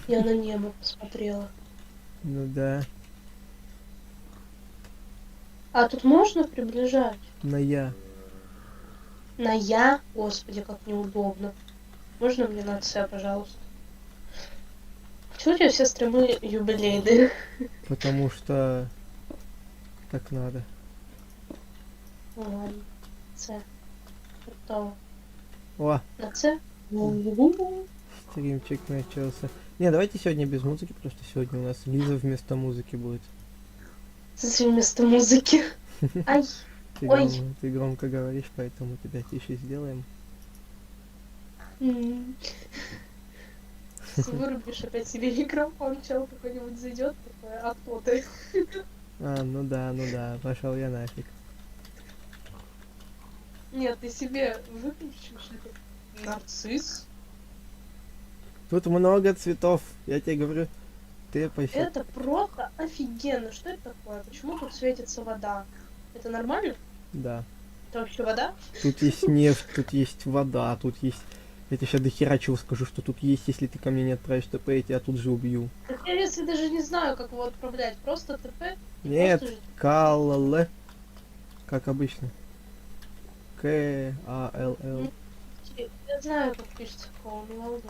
Я на небо посмотрела. Ну да. А тут можно приближать? На я. На я? Господи, как неудобно. Можно мне на С, пожалуйста? Почему у тебя все стримы юбилейные? Потому что так надо. Ну ладно. С. Готово. О, На С? стримчик начался. Не, давайте сегодня без музыки, потому что сегодня у нас Лиза вместо музыки будет. Вместо музыки. Ай. Ой. Ты громко говоришь, поэтому тебя тише сделаем. М. Сейчас вырубишь опять себе микрофон, чел какой-нибудь зайдет, такой, а кто ты? Ну да, пошел я нафиг. Нет, ты себе выключишь это. Нарцисс. Тут много цветов, я тебе говорю. Ты посчитай. Это просто офигенно. Что это такое? Почему тут светится вода? Это нормально? Да. Это вообще вода? Тут есть нефть, тут есть вода, тут есть... Я тебе сейчас до хера чего скажу, что тут есть, если ты ко мне не отправишь ТП, я тебя тут же убью. Так я если даже не знаю, как его отправлять. Просто ТП и Нет, просто жить. Калл, как обычно. К-А-Л-Л. Я знаю, как пишется кол, не волнуйся.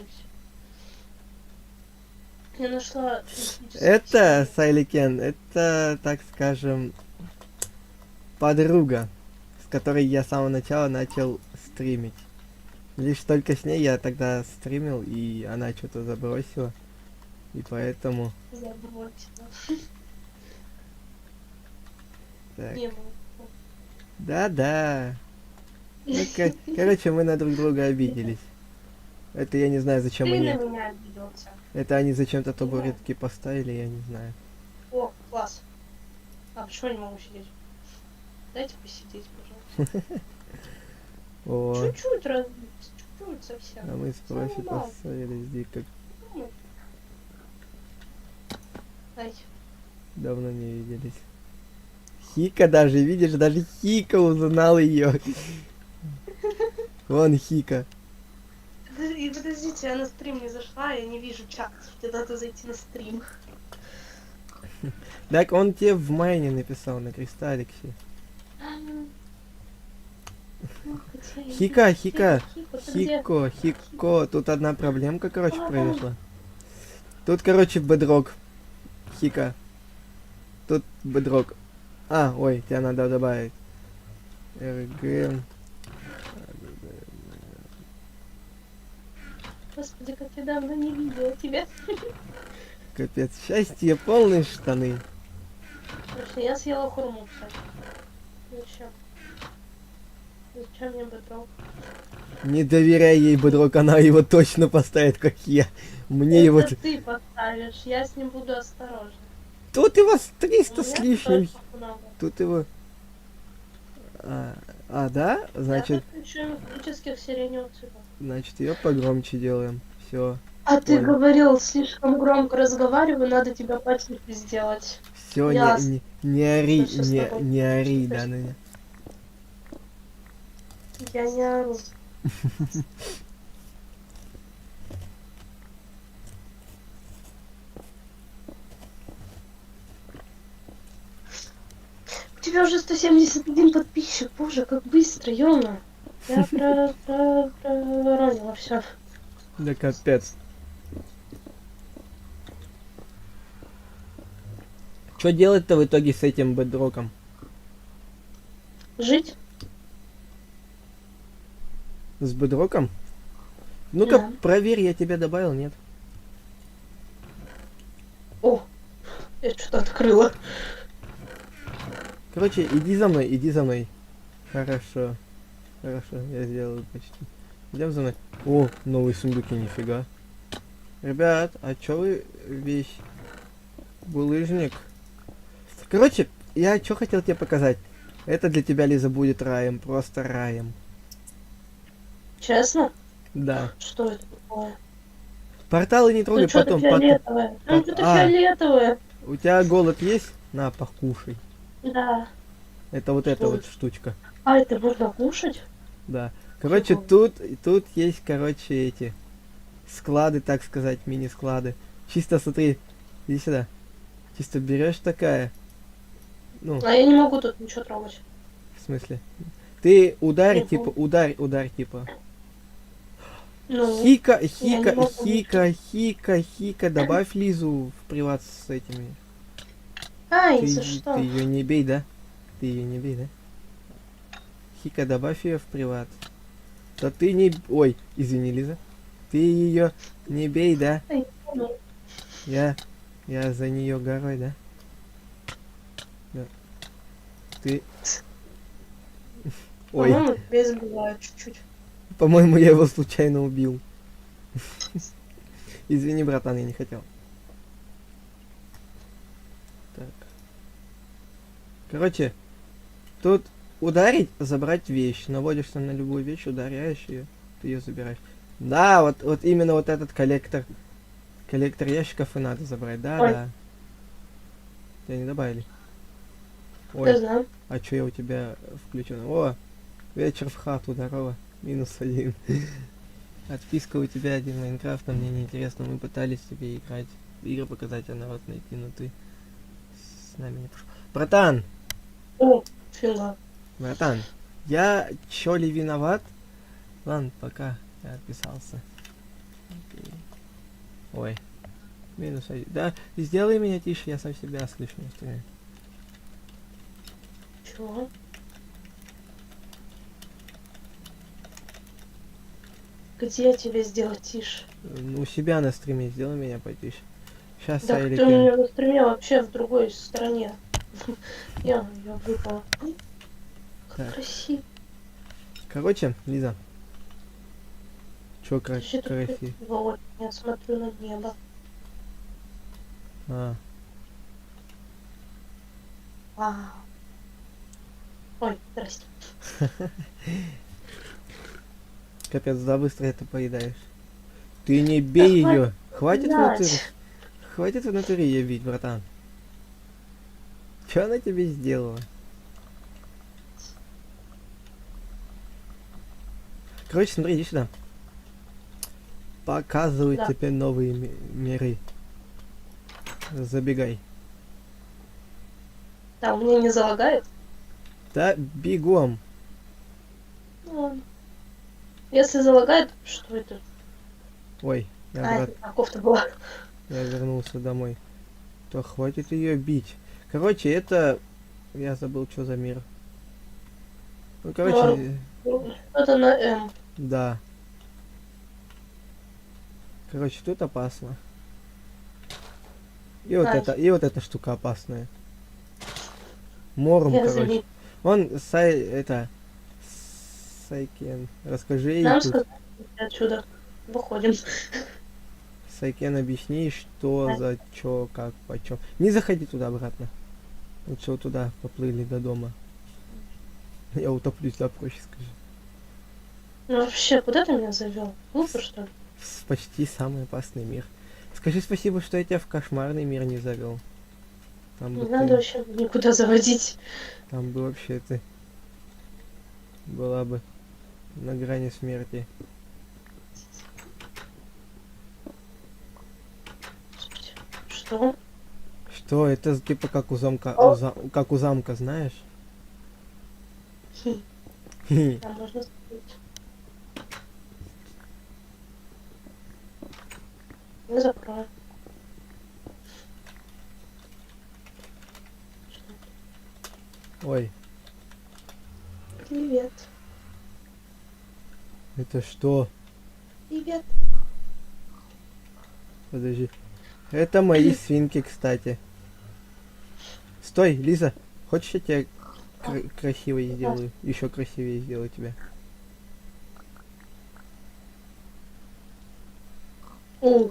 Я нашла... Это, Сайликен, это, так скажем, подруга, с которой я с самого начала начал стримить. Лишь только с ней я тогда стримил, и она что-то забросила. И поэтому... Забросила. Так. Не могу. Да-да. Ну, короче, мы на друг друга обиделись. Это я не знаю, зачем Ты они... на меня обиделся. Это они зачем-то Понимаю. табуретки поставили, я не знаю. О, класс. А почему я не могу сидеть? Дайте посидеть, пожалуйста. О, Чуть-чуть разбиться, чуть-чуть совсем. а мы с профи Самое мало. поссорились, дико Ну, ай. давно не виделись. Хика даже, видишь, даже Хика узнал ее. Вон Хика. И подождите, я на стрим не зашла, я не вижу чат. Тебе надо зайти на стрим. Так он тебе в майне написал на кристалликсе. Хика, Хико. Тут одна проблемка, короче, произошла. Тут, короче, бедрок. Хика. Тут бедрок. Ой, тебя надо добавить. РГ. Господи, как я давно не видела тебя. Капец, счастье, полные штаны. Слушай, я съела хурму, кстати. Зачем? Зачем мне бедрок? Не доверяй ей, бедрок, она его точно поставит, как я. Мне его... Это ты поставишь, я с ним буду осторожна. Тут его с 300 У с меня лишним. точно много. Тут его... Да? Значит, Я подключу мифических сиреневых цветов. значит, ее погромче делаем. Все. А ты Понял. говорил, слишком громко разговариваю, надо тебя потише сделать. Все, Ясно. не ори, Всё с тобой. не ори, Всё да, с на Я не ору. У тебя уже 171 подписчик, боже, как быстро, ёма. Я проронила все. Да капец. Что делать-то в итоге с этим бедроком? Жить? С бедроком? Ну-ка, Да. проверь, я тебя добавил, нет? О, я что-то открыла. Короче, иди за мной, иди за мной. Хорошо. Хорошо, я сделал почти. Идем за мной. О, новые сундуки, нифига. Ребят, а чё вы весь булыжник? Короче, я что хотел тебе показать. Это для тебя, Лиза, будет раем, просто раем. Честно? Да. Что это такое? Порталы не трогай, Тут что-то потом. фиолетовое. Там что-то фиолетовое. У тебя голод есть? На, покушай. Да. Это вот Что эта вот это? штучка. А, это можно кушать? Да. Короче, Прикольно. тут есть, короче, эти склады, так сказать, мини-склады. Чисто смотри, иди сюда. Чисто берешь такая. Ну, А я не могу тут ничего трогать. в смысле. Ты ударь, Не типа, могу. ударь, типа. Ну, Хика, я не хика, могу ничего. хика, хика, хика. Добавь Лизу в приват с этими. Ай, за Ты что? ее не бей, да? Ты ее не бей, да? Хика, добавь ее в приват. Да ты не... Ой, извини, Лиза. Ты ее не бей, да? Ай, ну, Я... Я за нее горой, да? Да. Ты... Ой, по-моему, тебя избивают чуть-чуть. по-моему, я его случайно убил. Извини, братан, я не хотел. Так. Короче, тут ударить, забрать вещь. Наводишься на любую вещь, ударяешь ее, ты ее забираешь. Да, вот именно вот этот коллектор. Коллектор ящиков и надо забрать. Да, Ой. да. Тебя не добавили. Я Ой, знаю. а что я у тебя включен? О, вечер в хату, здорово. -1. Отписка у тебя один Майнкрафт, а мне неинтересно. Мы пытались тебе играть. Игры показать, а народ найти, но ты с нами не пошел. Братан! О, фига. Братан, я чё ли виноват? Ладно, пока. Я отписался. Окей. Ой. -1. Да, сделай меня тише, я сам себя слышу. Не стреляй. Чего? Где я тебя сделать тише? У себя на стриме сделай меня потише. Сейчас Да ты у Сайликен. меня на стриме вообще в другой стороне. Я выпала. Ой, как Так. красиво. Короче, Лиза. Чё Вообще тут красиво? красиво очень. Я смотрю на небо. А, Вау. Ой, здрасте. капец, да быстро это поедаешь. Ты не бей Да ее. Хватит в натуре. блядь. Хватит в натуре ее бить, братан. Что она тебе сделала? Короче, смотри, иди сюда. Показываю Да. тебе новые миры. Забегай. Да, мне не залагает? Да, бегом. Ну ладно. Если залагает, что это? Ой, А, это кофта была. я вернулся домой. То хватит ее бить. Короче, это... Я забыл, что за мир. Ну, короче, Это на М. да. Короче, тут опасно. И вот Ай. эта штука опасная. Морум, Я короче. заметил. Он, Сайкен, расскажи ей Нам тут. сказали, отсюда выходим. Сайкен, объясни, что Да. за чё, как, почем. Не заходи туда обратно. Лучше вот туда поплыли до дома. Я утоплюсь, да, проще скажи. Ну вообще, куда ты меня завел? Глупо, что ли? Почти самый опасный мир. Скажи спасибо, что я тебя в кошмарный мир не завел. Там бы Не надо вообще никуда заводить. там бы вообще ты была бы на грани смерти. Господи, что? Что, это типа как у замка, как у замка, знаешь? Там можно смотреть. Не закрою. Ой, Привет. это что? Привет. Подожди. Это мои свинки, кстати. Стой, Лиза, хочешь я тебя красивой сделаю? Еще красивее сделаю тебя. О,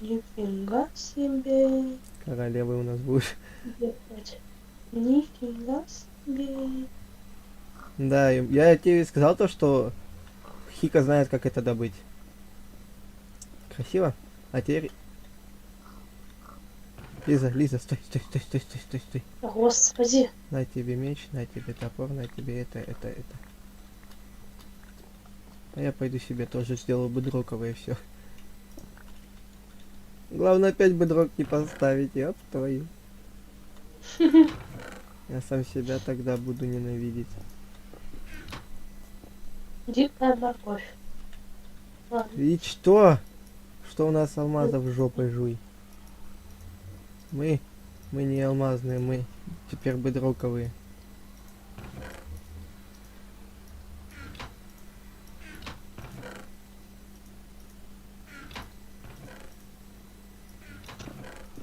нифига себе. Королевой у нас будешь. Ебать. Нифига себе. Да, я тебе сказал то, что Хика знает, как это добыть. Красиво? А теперь... Лиза, стой. Господи. На тебе меч, на тебе топор, на тебе это. А я пойду себе тоже сделаю бедроковое все. Главное опять бедрок не поставить, ёб твою. Я сам себя тогда буду ненавидеть. Дикая морковь. Ладно. И что? Что у нас алмазов жопой жуй? Мы не алмазные, мы теперь бедроковые.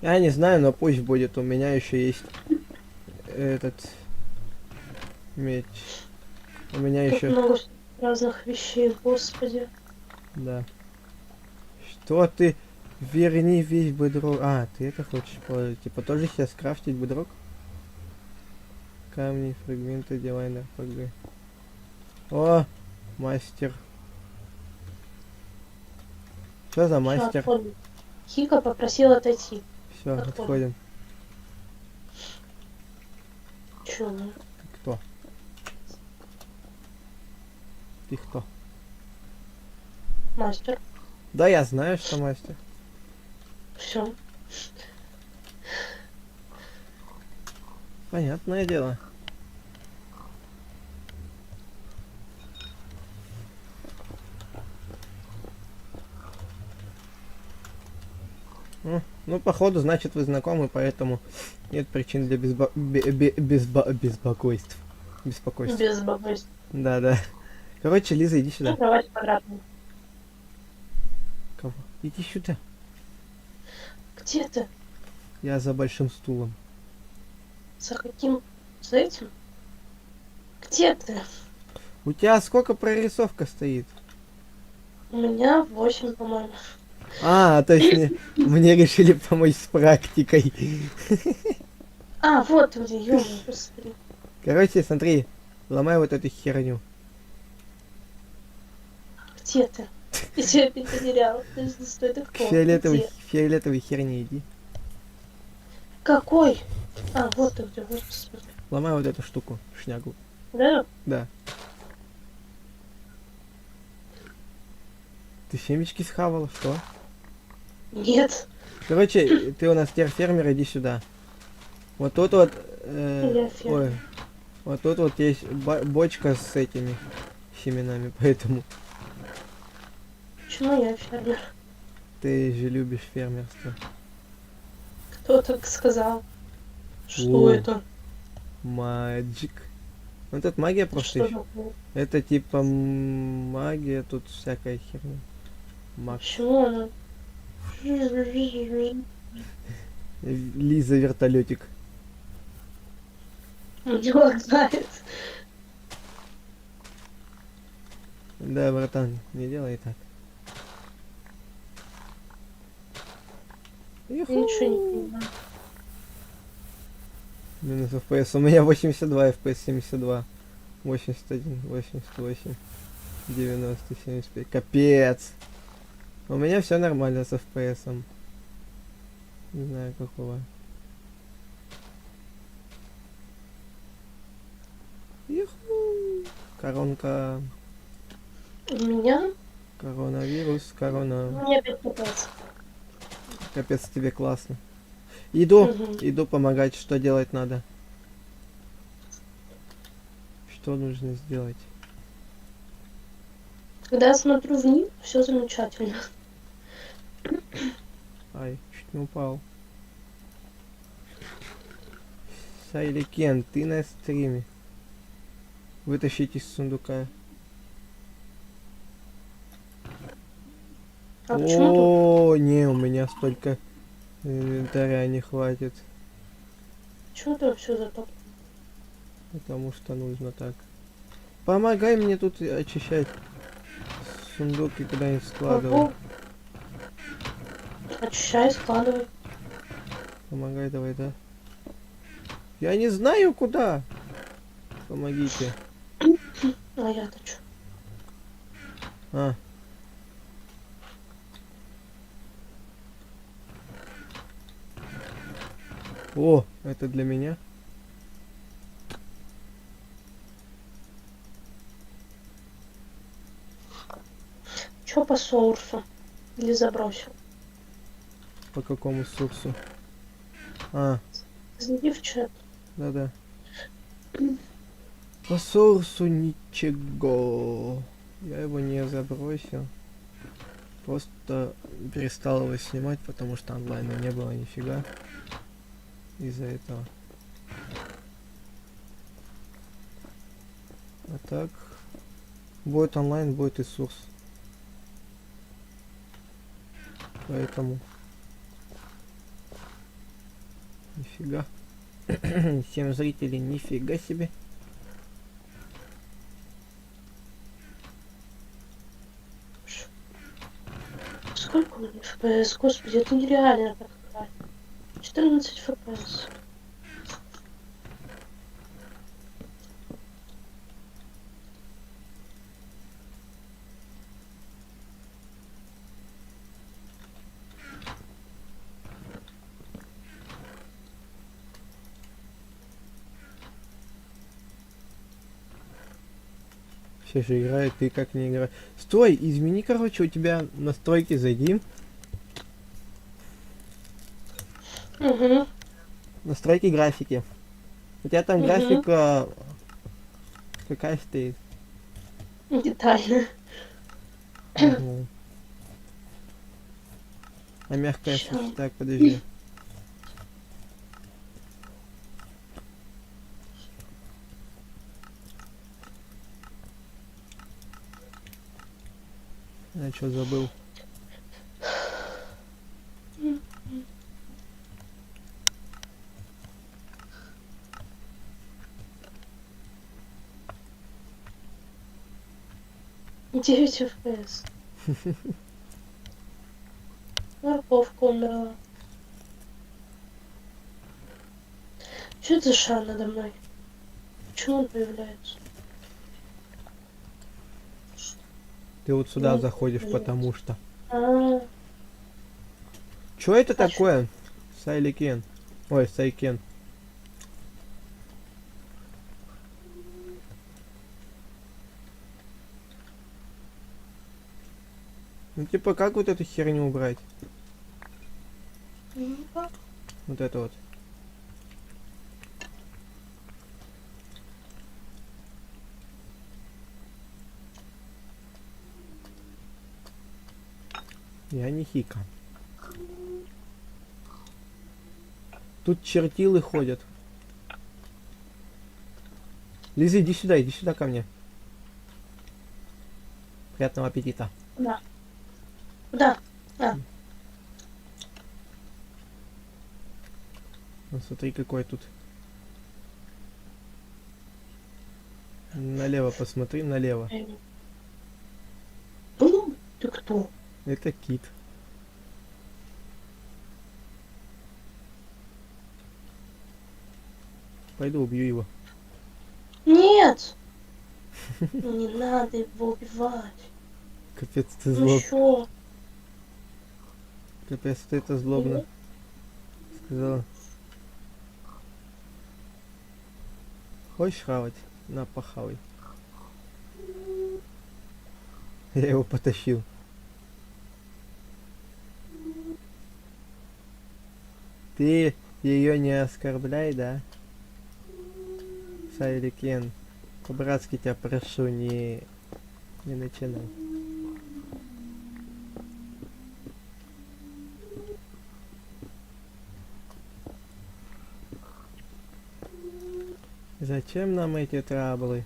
Я не знаю, но пусть будет. У меня еще есть этот меч. У меня Тут еще, много разных вещей, господи. да. Что ты? Верни весь бедрок. А, ты это хочешь положить? Типа тоже сейчас скрафтить бедрок? Камни, фрагменты, дивайн, РПГ. О, мастер. Что за Всё, мастер? отходим. Хика попросил отойти. Все, отходим. отходим. Чё, ну? Ты кто? Ты кто? Мастер. Да, я знаю, что мастер. Все. Понятное дело. Ну, походу, значит, вы знакомы, поэтому нет причин для беспокойств. Беспокойств. Без бабы. Да. Короче, Лиза, иди Ну, сюда. кровать квадратная. Кого? Иди сюда. Где ты? Я за большим стулом. За каким? За этим? Где ты? У тебя сколько прорисовка стоит? У меня 8, по-моему. А, то есть мне решили помочь с практикой. А, вот ты где, ё-моё, господи. Короче, смотри, ломай вот эту херню. Где ты? Я тебя опять потеряла. Подожди, стой, ты кто? Где? Фиолетовой херни иди. Какой? А, вот ты где, господи. Ломай вот эту штуку, шнягу. Да? Да. Ты семечки схавала, что? Нет. Короче, ты у нас теперь фермер, иди сюда. Вот тут вот... Я фермер. ой. Вот тут вот есть бочка с этими семенами, поэтому Почему я фермер? ты же любишь фермерство. Кто так сказал? Что О. это? Маджик. Ну тут магия просто Что еще. такое? Это типа магия, тут всякая херня. Маг. Почему она? Лиза вертолетик. Не лагает. Да, братан, не делай так. Я ничего не понимаю. Минус FPS. У меня 82 FPS, 72, 81, 88, 90, 75. Капец. У меня все нормально с FPS. -ом. Не знаю какого. Юху. Коронка. У меня? Коронавирус, корона. Мне опять попался. Капец, тебе классно. Иду, Мгм. иду помогать, что делать надо. Что нужно сделать? Когда я смотрю вниз, все замечательно. Ай, чуть не упал. Сайликен, ты на стриме. Вытащить из сундука. А почему тут? О, не, у меня столько инвентаря не хватит. Почему тут все затоплено? Потому что нужно так. Помогай мне тут очищать сундуки, куда-нибудь складывай. Могу. Очищай, складывай. Помогай, давай, да. Я не знаю куда. Помогите. А я-то что? А. О, это для меня. Чё по соурсу? Или забросил? По какому сорсу? А, Зайди в чат. да-да. По сорсу ничего. Я его не забросил. Просто перестал его снимать, потому что онлайна не было нифига. Из-за этого. А так, будет онлайн, будет и сорс. Поэтому нифига. 7 зрителей, нифига себе. Сколько у меня FPS? Господи, это нереально так играть. 14 FPS. Все же играют, ты как не играешь. Стой, измени, короче, у тебя настройки зайди. Угу. Настройки графики. У тебя там Мгм. графика какая стоит? Детально. Мгм. А мягкая Ща. так, подожди. Я что забыл? Девять FPS. Морковка умерла. Что это за шар надо мной? Почему он появляется? Ты вот сюда Ну, заходишь, блин. потому что. А, Чё это А чё? такое? Сайликен. Ой, Сайкен. Ну типа как вот эту херню убрать? ну-ка. Вот это вот. Я не хика. Тут чертилы ходят. Лиза, иди сюда ко мне. Приятного аппетита. Куда? Куда? Ну, смотри, какой тут. Налево посмотри, налево. Ну, ты кто? Это кит. Пойду убью его. Нет! Не надо его убивать. Капец, ты Ну злоб. что? Капец, ты это злобно сказала. Хочешь хавать? На, похавай. Я его потащил. Ты ее не оскорбляй, да? Сайликен. По-братски тебя прошу, не начинай. Зачем нам эти траблы?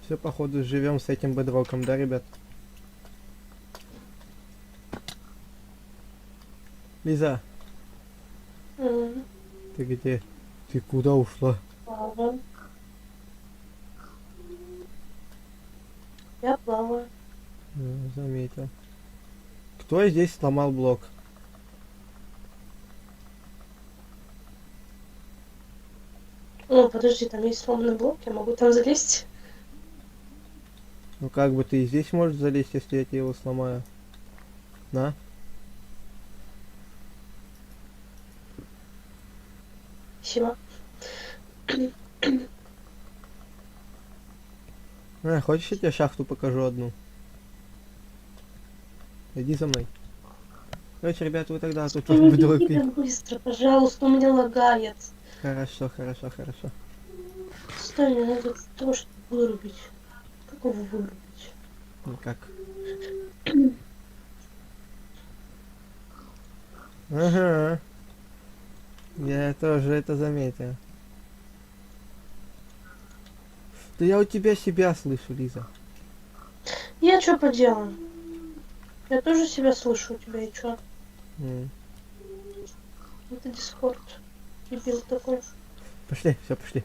Все, походу, живем с этим бедроком, да, ребят? Лиза, М, ты где? Ты куда ушла? Плаваю. Я плаваю. Заметил. Кто здесь сломал блок? О, подожди, там есть сломанный блок, я могу там залезть. Ну как бы ты и здесь можешь залезть, если я тебе его сломаю. На. Спасибо. Хочешь, я тебе шахту покажу одну? Иди за мной. Короче, ребята, вы тогда тут Ты не в беги дропе. так быстро, пожалуйста, у меня лагает. Хорошо, хорошо, хорошо. Стой, мне надо того, чтобы вырубить. Как его вырубить? Никак. Ага. Я тоже это заметил. Да я у тебя себя слышу, Лиза. Я что поделаю? Я тоже себя слышу у тебя, и чё? М. Это Дискорд. Дебил такой. Пошли, все, пошли.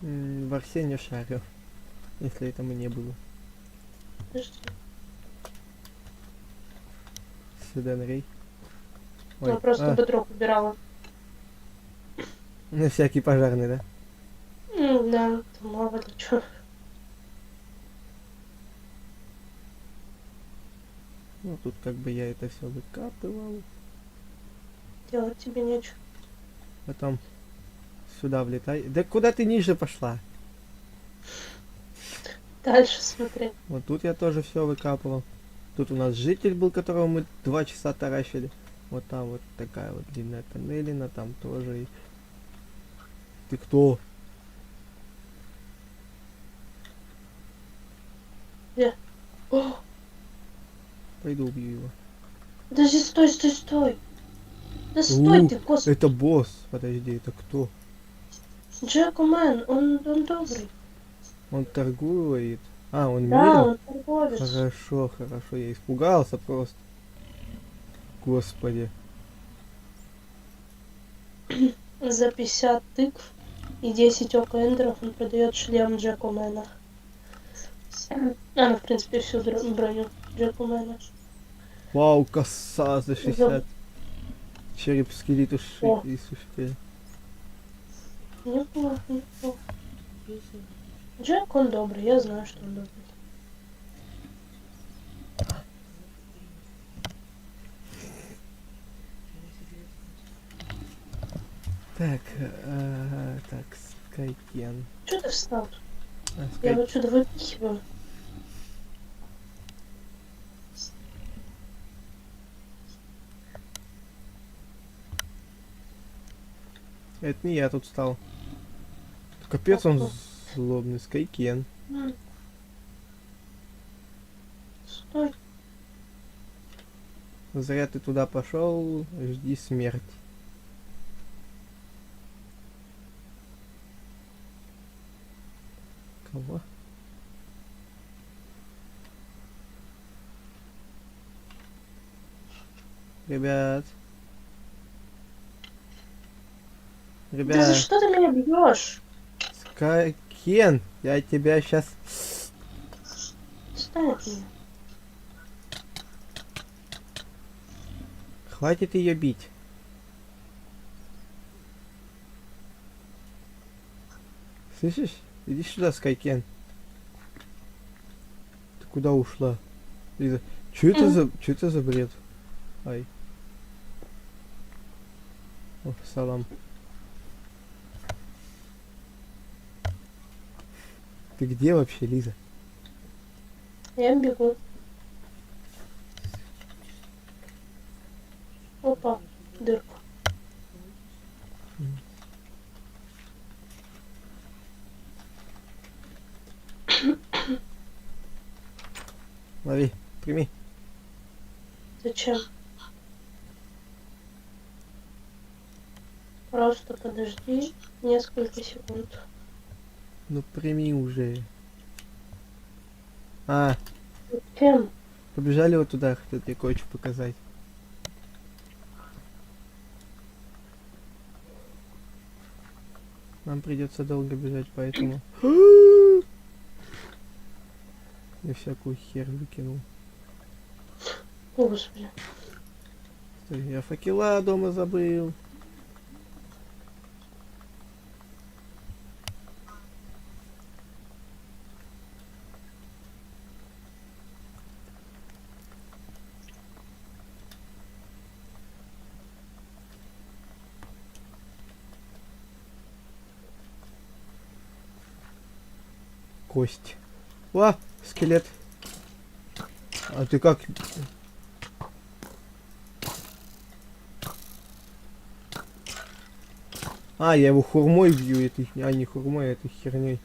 В Арсе не шарю. Если это мне было. Подожди. Сюда Рей. Я просто бедрок убирала. На всякий пожарный, да? Да, там мало ли чё. Ну тут как бы я это все выкапывал. Делать тебе нечего. Потом сюда влетай. Да куда ты ниже пошла? Дальше смотри. Вот тут я тоже все выкапывал. Тут у нас житель был, которого мы 2 часа таращили. Вот там вот такая вот длинная тоннелина, там тоже. Ты кто? О, Пойду убью его. подожди, стой, стой, стой. Да стой ты, господи. Это босс. Подожди, это кто? Джекомен, он добрый. Он торгует. А, он Да, мирен? он торговец. Хорошо, хорошо. Я испугался просто. Господи. За 50 тыкв и 10 окэндеров он продает шлем Джекомена. Ну, в принципе, всю броню Джекомена. Вау, коса за 60. Череп скелету О. и сушки. Неплохо, неплохо. Джек, он добрый, я знаю, что он добрый. Так, так, Скайкен. Чё ты встал? А, Я Скай... его отсюда выпихиваю. Это не я тут стал. Капец он злобный, Скайкен. Стой. Зря ты туда пошел, жди смерть. Кого? Ребят. Да за Ребят. что ты меня бьешь? Скайкен, я тебя сейчас... Стой от меня. Хватит ее бить. Слышишь? Иди сюда, Скайкен. Ты куда ушла? Лиза, что это за бред? Ай. О, салам. Ты где вообще, Лиза? Я бегу. Опа, дырку. Лови, прими. Зачем? Просто подожди несколько секунд. Ну прими уже. А, Зачем? побежали вот туда, хотел тебе кое-что показать. Нам придется долго бежать, поэтому... Я всякую хер выкинул. О, Господи. Стой, я факела дома забыл. Кость. О, скелет. А ты как? А, я его хурмой бью, этой, а не хурмой, а этой херней.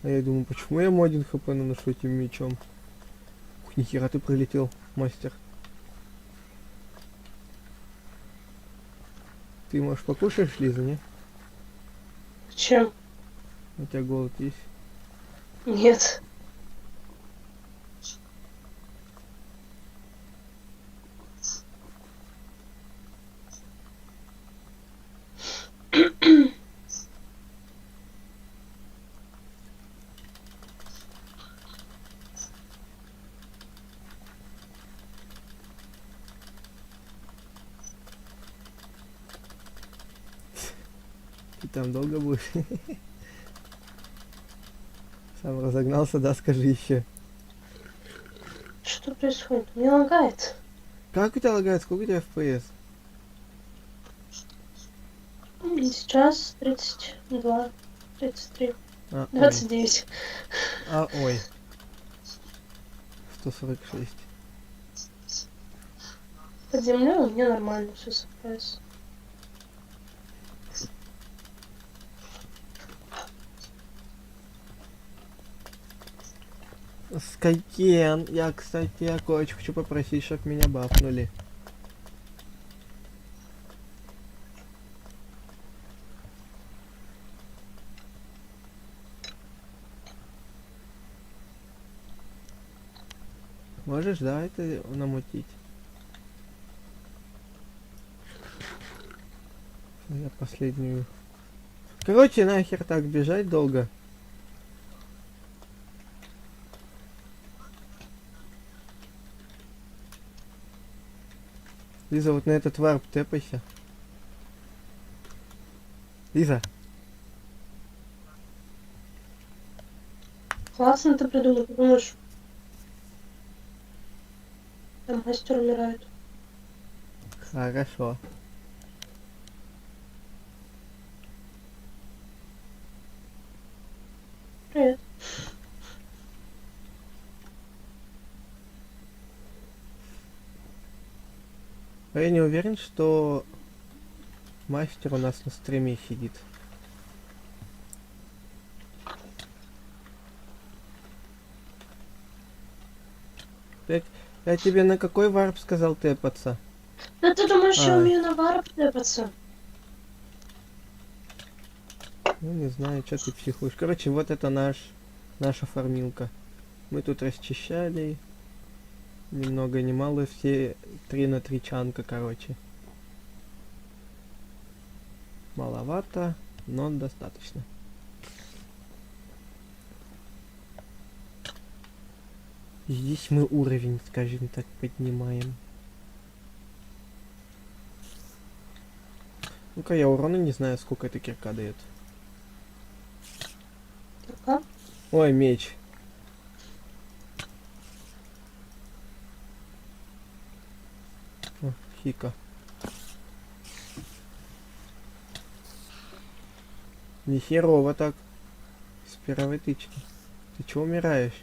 А я думаю, почему я ему 1 хп наношу этим мечом? Ух, нихера ты пролетел, мастер. Ты, может, покушаешь, Лиза, не? Чем? У тебя голод есть? Нет. Ты там долго будешь? Сам разогнался, да, скажи еще. Что происходит? Мне лагает. Как у тебя лагает? Сколько у тебя FPS? Сейчас 32, 33, А, ой. 29. А, ой. 146. Под землей у меня нормально все с FPS. Скайкен, я, кстати, я кое-что хочу попросить, чтоб меня бафнули. Можешь, да, это намутить? Я последнюю. Короче, нахер так бежать долго. Лиза, вот на этот варп тэпайся. Лиза, Классно ты придумал, думаешь, там мастер умирает. хорошо. Привет. А я не уверен, что мастер у нас на стриме сидит. Я тебе на какой варп сказал тэпаться? Да ты думаешь, я А. умею на варп тэпаться? Ну не знаю, что ты психуешь. Короче, вот это наша фармилка. Мы тут расчищали. Ни много ни мало, все 3 на 3 чанка, короче. Маловато, но достаточно. Здесь мы уровень, скажем так, поднимаем. Ну-ка, я урона не знаю, сколько эта кирка дает. Пока. Ой, меч. О, хика. Не херово так. С первой тычки. Ты чего умираешь?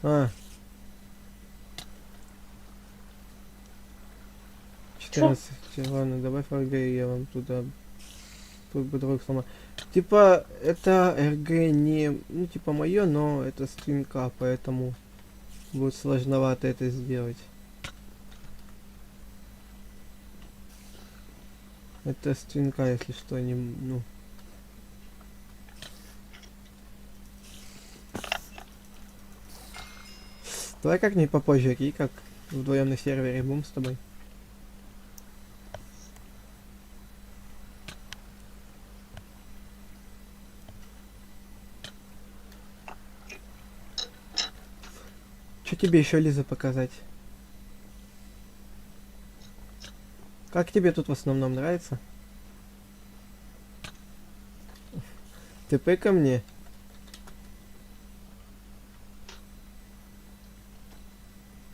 А. 14. Ладно, добавь РГ, и я вам туда тут бы дорог сломаю. Типа, это РГ не, ну, типа, мое, но это стринка, поэтому будет сложновато это сделать. Это стринка, если что, не, ну. Давай как-нибудь попозже, окей, как вдвоем на сервере будем с тобой. Что тебе еще, Лиза, показать? Как тебе тут в основном нравится? ТП ко мне.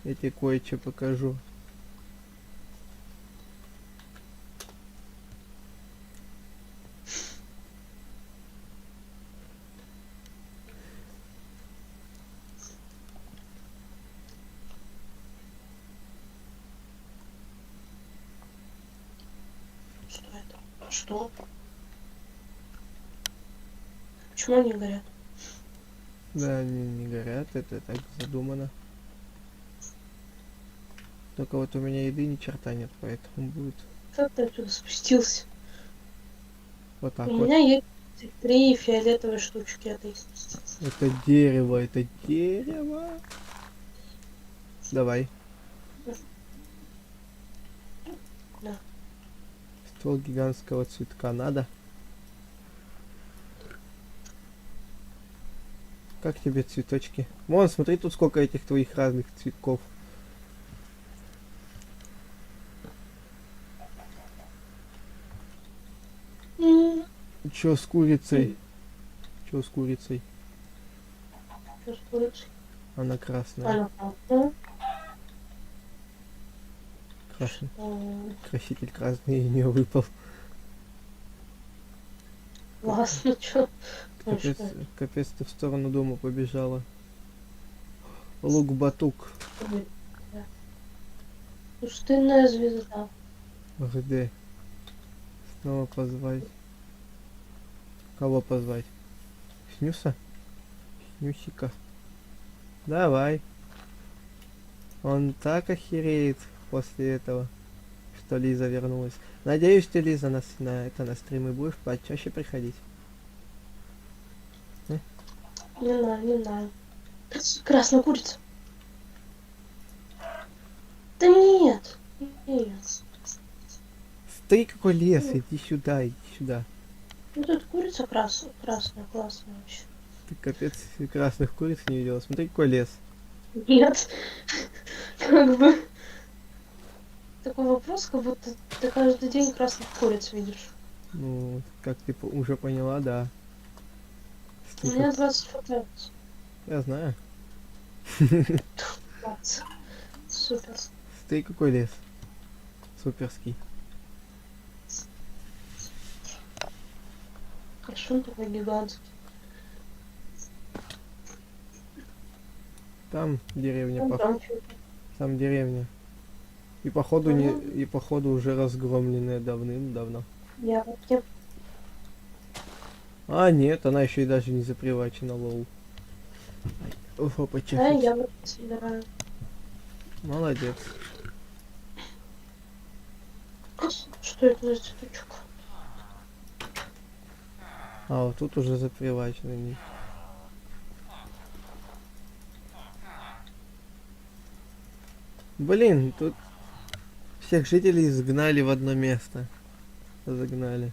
Я тебе кое-что покажу. Что это? Что? Почему они горят? Да, они не горят, это так задумано. Только вот у меня еды ни черта нет, поэтому будет Как ты отсюда спустился? вот так У вот. меня есть 3 фиолетовые штучки этой. Это дерево, это дерево. Давай. Да. Ствол гигантского цветка надо. Как тебе цветочки? Вон, смотри, тут сколько этих твоих разных цветков. М, Чё с курицей? Чё с курицей? Чувствуется. Она красная. Она правда. Красный. М, Краситель красный из нее выпал. Классно, чё? Ну Капец, что капец, ты в сторону дома побежала. Лук-батук. это? Да. Пустынная звезда. РД. Снова позвать. Кого позвать? Снюса? Снюсика. Давай. Он так охереет после этого, что Лиза вернулась. Надеюсь, ты, Лиза, на стримы будешь почаще приходить. Не знаю, не знаю. Красная курица. Да нет. Нет. Смотри, какой лес, иди сюда, иди сюда. Ну тут курица красная, классная вообще. Ты капец красных куриц не видела. Смотри, какой лес. Нет. Как бы. Такой вопрос, как будто ты каждый день красных куриц видишь. Ну, как ты уже поняла, да. У Смотри, меня как... 20 фотографий. Я знаю. 20. Супер. Смотри, какой лес. Суперский. А что он такой гигантский? Там деревня, Ну, там чё-то. там деревня. И походу не, Ага. и походу уже разгромленная давным-давно. Яблоки. А, нет, она еще и даже не запривачена, лол. Уфа, Да, почехать. яблоки собираю. Молодец. Что это за цветочек? А, вот тут уже запривачены. Блин, тут всех жителей сгнали в одно место. Загнали.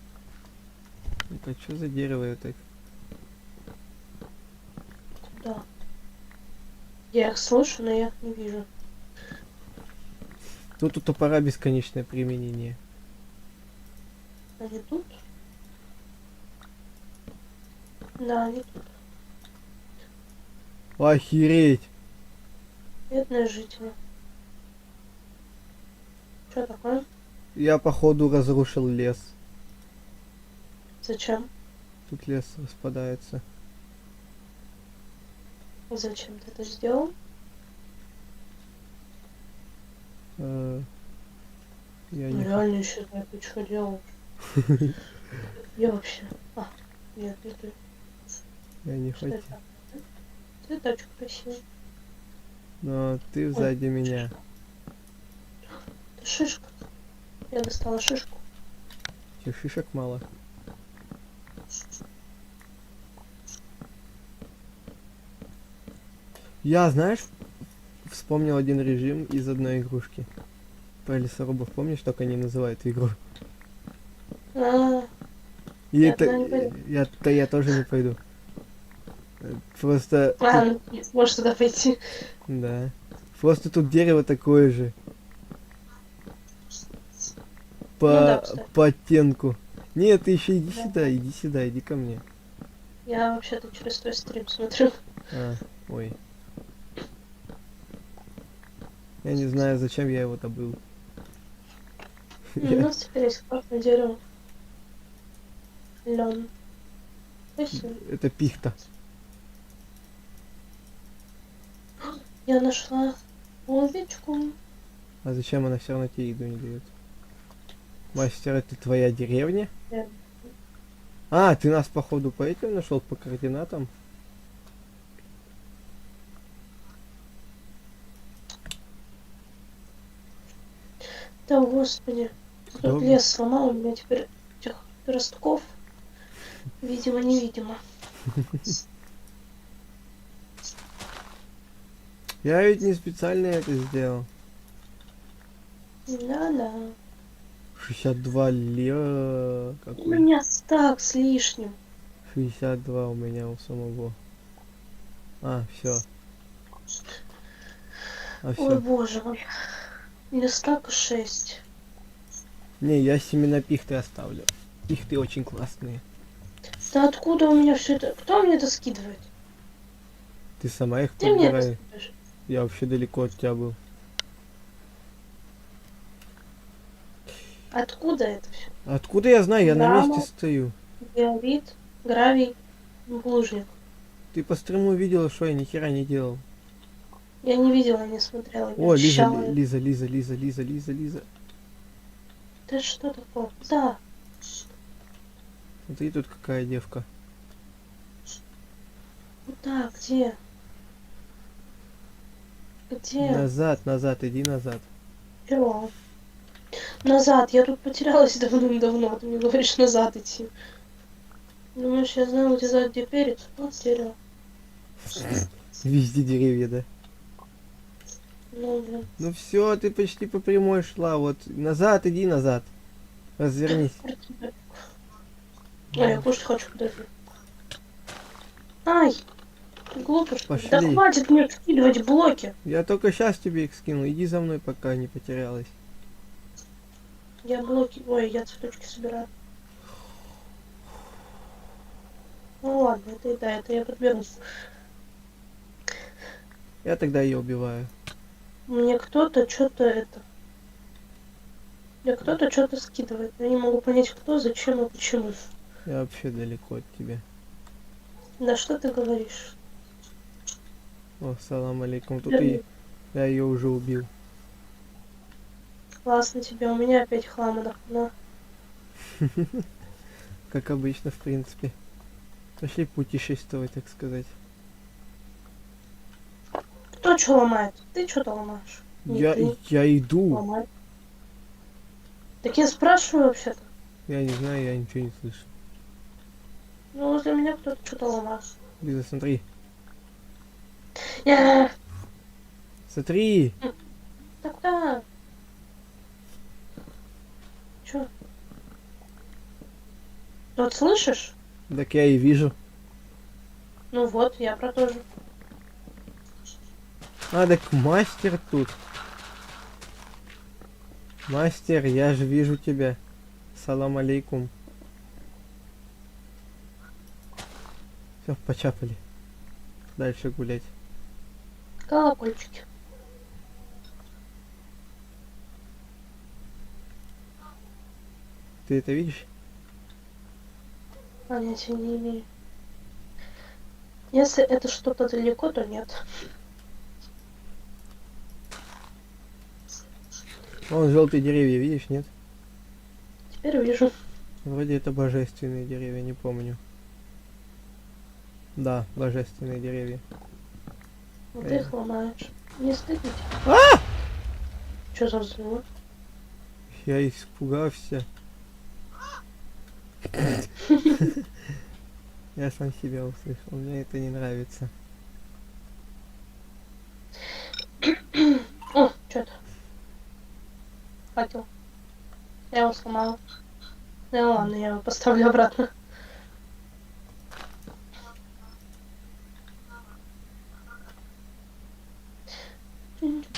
Ну-ка, что за дерево это? Куда? Я их слышу, но я их не вижу. Тут у топора бесконечное применение. Они тут? Да, они тут. Охереть! Бедные жители. Что такое? Я походу разрушил лес. Зачем? Тут лес распадается. Зачем ты это сделал? Э, Я Ну, не реально считаю, ты что делаешь? Я вообще... А, нет, не ты. я не Что хотел. это? Цветочек красивый. Но ты сзади меня. Это шишка. Я достала шишку. Тебе шишек мало. Я, знаешь, вспомнил один режим из одной игрушки. Про лесорубов, помнишь, как они называют игру? А, И Я это... туда не пойду. Я тоже не пойду. Просто... А, ну, можешь туда пойти. Да. Просто тут дерево такое же. Ну да, По, кстати. по оттенку. Нет, ты еще Да. иди сюда, иди ко мне. Я вообще-то через твой стрим смотрю. А, ой. Я не знаю, зачем я его добыл. У Я- нас теперь есть классное дерево. Лен. Спасибо. Это пихта. Я нашла овечку. А зачем она все равно тебе еду не дает? Мастер, это твоя деревня? Э, А, ты нас походу по этим нашел, по координатам? Да, господи. Тут Добро. лес сломал, у меня теперь этих ростков, видимо-невидимо. Я ведь не специально это сделал. Да-да. 62 У какой? меня стак с лишним. 62 у меня у самого. А, все. А Ой, все. боже мой. Или стак 6. Не, я семена пихты оставлю. Пихты очень классные. Да откуда у меня все это? Кто мне это скидывает? Ты сама их Ты мне это подбирай. скидываешь? Я вообще далеко от тебя был. Откуда это все? Откуда я знаю? Я на месте Грамо, стою. геолит, гравий, булыжник. Ты по стриму видела, что я ни хера не делал. Я не видела, не смотрела, не О, Лиза, очищала. Лиза. Да что такое? Да. Смотри, тут какая девка. Куда? Где? Где? Назад, иди назад. Чего? Назад. Я тут потерялась давным-давно. а Ты мне говоришь назад идти. Думаешь, я знаю, где зад, где перец? Вот дерево. Везде деревья, да? Ну, блин. Ну все, ты почти по прямой шла. Вот назад, иди назад. Развернись. Ой, я кушать хочу, подожди. Ай! Ты глупый, что ли? Да Пошли. хватит мне скидывать блоки. Я только сейчас тебе их скинул. Иди за мной, пока не потерялась. Я блоки... Ой, я цветочки собираю. Ну ладно, это да, это я подберусь. Я тогда ее убиваю. Мне кто-то что-то это... Мне кто-то что-то скидывает. Я не могу понять, кто, зачем и почему. Я вообще далеко от тебя. Да что ты говоришь? О, салам алейкум. Тут Верни. и я ее уже убил. Классно тебе, у меня опять хлама нахрена. Как обычно, в принципе. Пошли путешествовать, так сказать. Кто что ломает? Ты что-то ломаешь? Не ты. Я иду. Ломай. Так я спрашиваю вообще-то. Я не знаю, я ничего не слышу. Ну, возле меня кто-то что-то ломает. Лиза, смотри. Я... Смотри. Так-то. Чё? Вот слышишь? Так я и вижу. Ну вот, я про то же. А, так мастер тут. Мастер, я же вижу тебя. Салам алейкум. Все, почапали. Дальше гулять. Колокольчики. Ты это видишь? Понятия не имею. Если это что-то далеко, то нет. Вон желтые деревья, видишь, нет? Теперь вижу. Вроде это божественные деревья, не помню. Да, божественные деревья. Вот ты их ломаешь. Не стыдно тебе? Что за взрыв? Я испугался. Я сам себя услышал. Мне это не нравится. О, что это? Факел. Я его сломала. Ну ладно, я его поставлю обратно.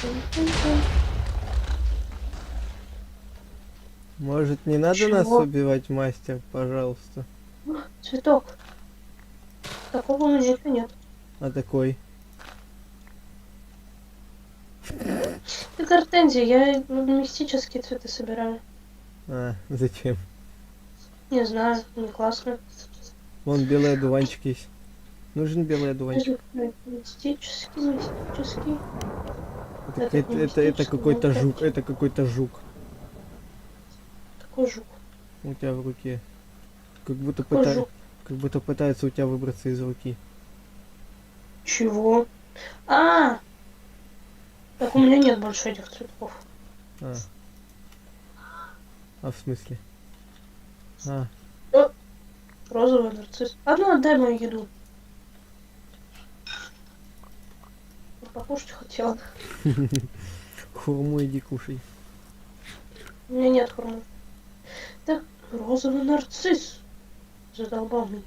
Тун-тун-тун. Может, не надо нас Чего? убивать, мастер, пожалуйста? Цветок. Такого у меня еще нет. А такой? Это гортензия, я мистические цветы собираю. А, зачем? Не знаю, не классно. Вон белый одуванчик есть. Нужен белый одуванчик. Мистический, мистический. Это, Этот не это мистический, но какой-то жук, опять это какой-то жук такой жук. у тебя в руке. Как будто, Какой жук? как будто пытается у тебя выбраться из руки. Чего? А, так у меня нет больше этих цветков. А, а в смысле? А, О, розовый нарцисс. А ну отдай мою еду. Я покушать хотела. хурму иди кушай. У меня нет хурмы. Так, розовый нарцисс. Задолбал меня.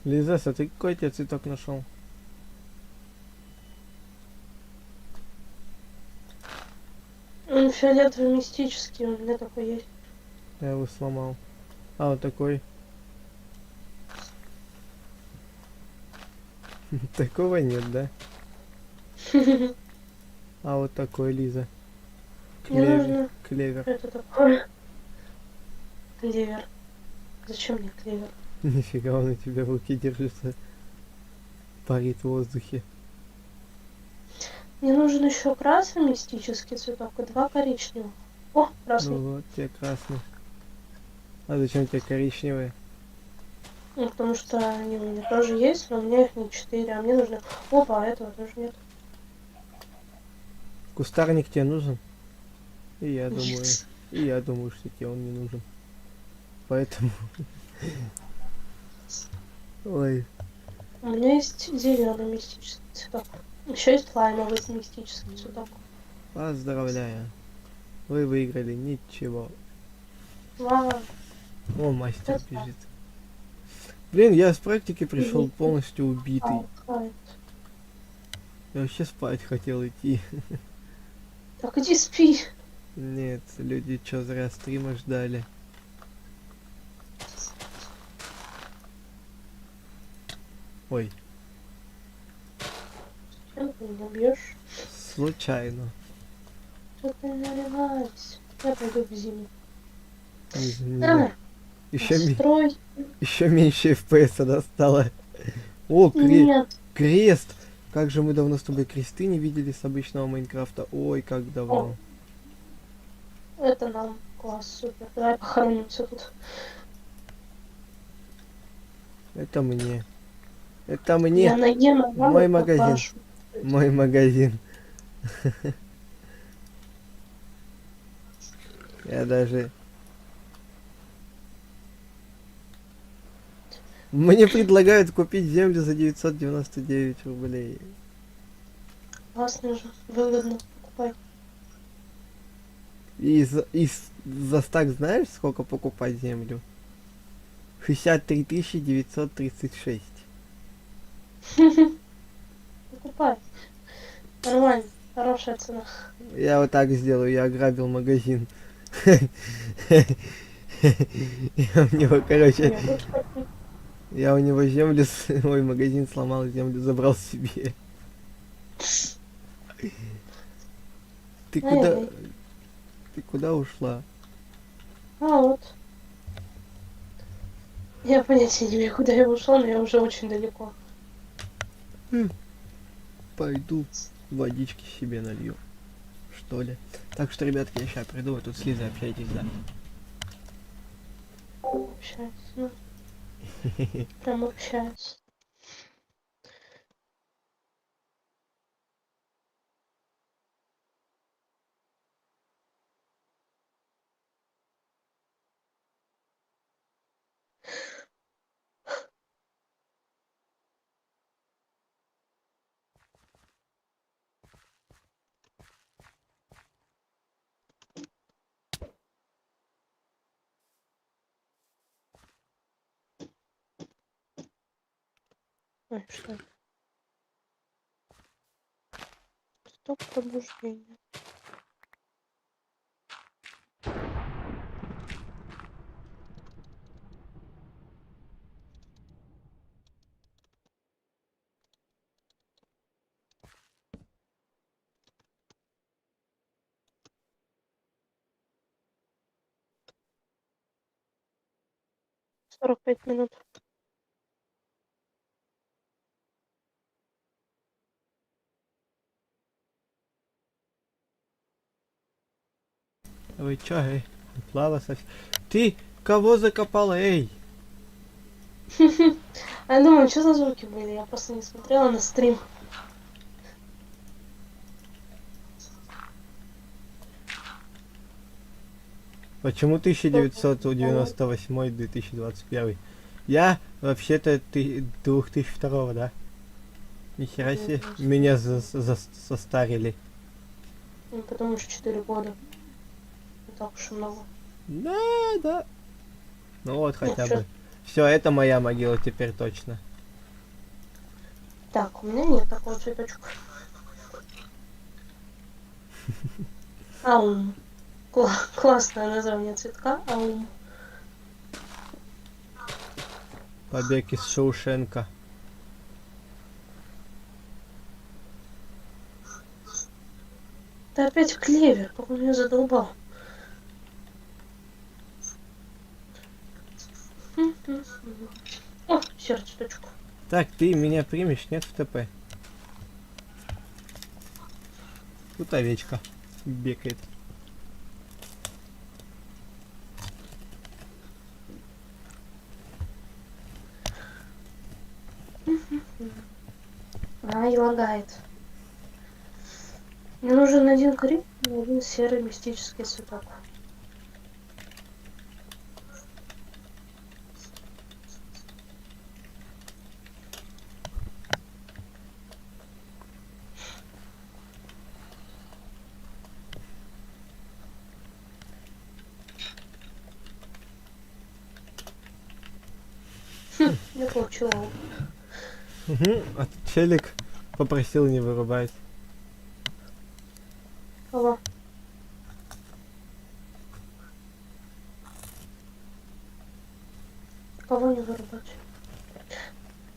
Лизас, а ты какой тебе цветок нашел? Он фиолетовый мистический, у меня такой есть. Я его сломал. А, вот такой. Такого нет, да? А вот такой, Лиза. Мне нужно... Клевер. Что это такое? Клевер. Зачем мне клевер? Нифига он у тебя в руке держится. Парит в воздухе. Мне нужен еще красный мистический цветок и 2 коричневых. О, красный. Ну вот, тебе красный. А зачем тебе коричневые? Ну, потому что они у меня тоже есть, но у меня их не 4, а мне нужно... Опа, а этого тоже нет. Кустарник тебе нужен? И я думаю. Нет. И я думаю, что тебе он не нужен. Поэтому... Ой, У меня есть зеленый мистический цветок. Еще есть лаймовый мистический цветок. поздравляю. Вы выиграли ничего. Вау, О, мастер это бежит. Блин, я с практики пришел полностью убитый. так. Я вообще спать хотел идти. Так иди спи. Нет, люди чё, зря стрима ждали. Ой, Чем ты меня бьешь? случайно. Что ты наливайся? Я пойду в зиму. Извини. Еще, Строй. еще меньше FPS достало. О, Нет. крест! Как же мы давно с тобой кресты не видели с обычного Майнкрафта. Ой, как давно. Это нам класс, супер. Давай похоронимся тут. Это мне. Это мне. Я на Е нажала, Мой магазин. попашу. Мой магазин. Я даже... Мне предлагают купить землю за 999 рублей. Классно же, выгодно. Покупай. За стак знаешь, сколько покупать землю? 63 936. Покупай. Нормально. Хорошая цена. Я вот так сделаю, я ограбил магазин. Я у него, короче, Я тоже хочу. я у него землю, мой магазин сломал, землю забрал себе. Ты куда, Ай-яй. ты куда ушла? А вот. Я понятия не имею, куда я ушла, но я уже очень далеко. Пойду водички себе налью, что ли. Так что, ребятки, я сейчас приду, вы тут с Лизой общайтесь, да? Общается. Ну, прям общается. Ой, что это? Топ пробуждения. Сорок 45 минут. Вы чё, эй? Плава совсем. Ты кого закопала, эй? А я думаю, что за звуки были? Я просто не смотрела на стрим. Почему 1998-2021? Я вообще-то 2002, да? Нихера себе, меня состарили. Ну, потому что 4 года. Не так уж и много. Да, да. Ну вот Ну, хотя чё? бы. Все, это моя могила теперь точно. Так, у меня нет такого цветочка. Аум. Классное название цветка. Аум. Побег из Шоушенка. Ты опять клевер, как он меня задолбал. О, сердцеточку. Так, ты меня примешь, нет, в ТП? Тут овечка бегает. Ай, лагает. Мне нужен один крик и один серый мистический цветок. Я получила опыт. Угу, а тут челик попросил не вырубать. Кого? Кого не вырубать?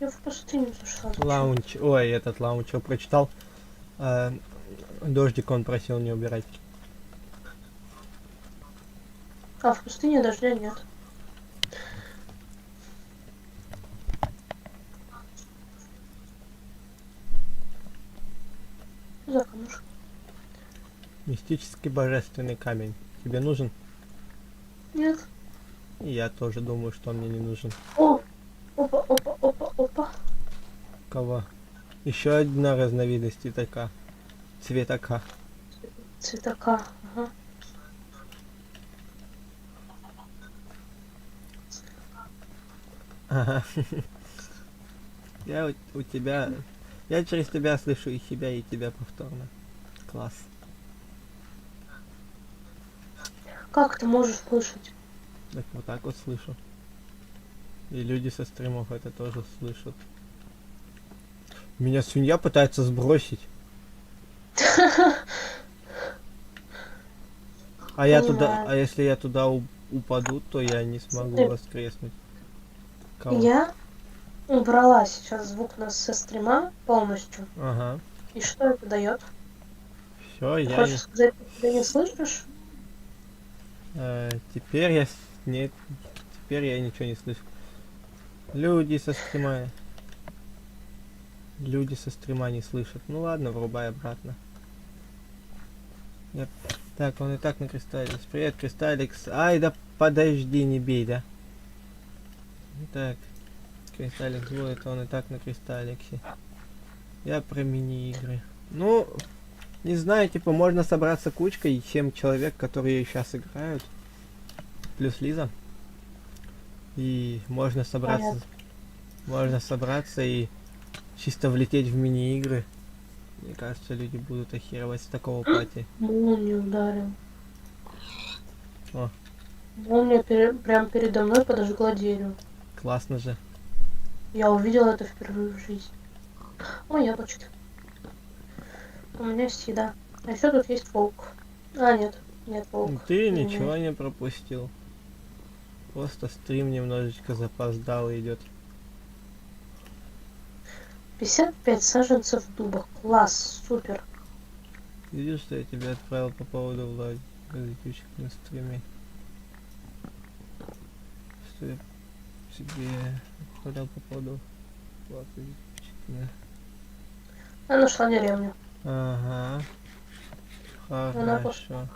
Я в пустыню зашла. зачем? Лаунч. Ой, этот лаунч его прочитал. Дождик он просил не убирать. А в пустыне дождя нет. Что за камушек? Мистический божественный камень. Тебе нужен? Нет. И я тоже думаю, что он мне не нужен. О! Опа, опа, опа, опа. Кого? Еще одна разновидность цветока. Цветока. Цветока. Ага. Ага. Я у тебя... Я через тебя слышу и себя, и тебя повторно. Класс. Как ты можешь слышать? Так вот так вот слышу. И люди со стримов это тоже слышат. Меня свинья пытается сбросить. А я туда, Понимаю. а если я туда упаду, то я не смогу Смотри. воскреснуть. Кого? Я убрала сейчас звук со стрима полностью. Ага. И что это дает? Все, Ты я хочешь не... сказать, ты тебя не слышишь? Теперь я... Нет, теперь я ничего не слышу. Люди со стрима... Люди со стрима не слышат. Ну ладно, врубай обратно. Так, он и так на Кристалликс. Привет, Кристалликс. Ай, да подожди, не бей, да? Так, Кристалликс будет, он и так на Кристалликсе. Я про мини-игры. Ну, не знаю, типа, можно собраться кучкой, 7 человек, которые сейчас играют. Плюс Лиза. И можно собраться... Можно собраться и чисто влететь в мини-игры. Мне кажется, люди будут охеревать с такого пати. Молнию ударил. О. Молния прям передо мной подожгла дерево. Классно же. Я увидела это впервые в жизни. О, яблочки. У меня есть еда. А еще тут есть волк. А, нет. Нет, волк. Ты Извиняюсь. ничего не пропустил. Просто стрим немножечко запоздал идет. 55 саженцев дуба. Класс, супер. Видишь, что я тебе отправил по поводу Владичек на стриме? Что я тебе отправлял по поводу Владичек на... Я нашла деревню. Ага. Она просто... Хорошо.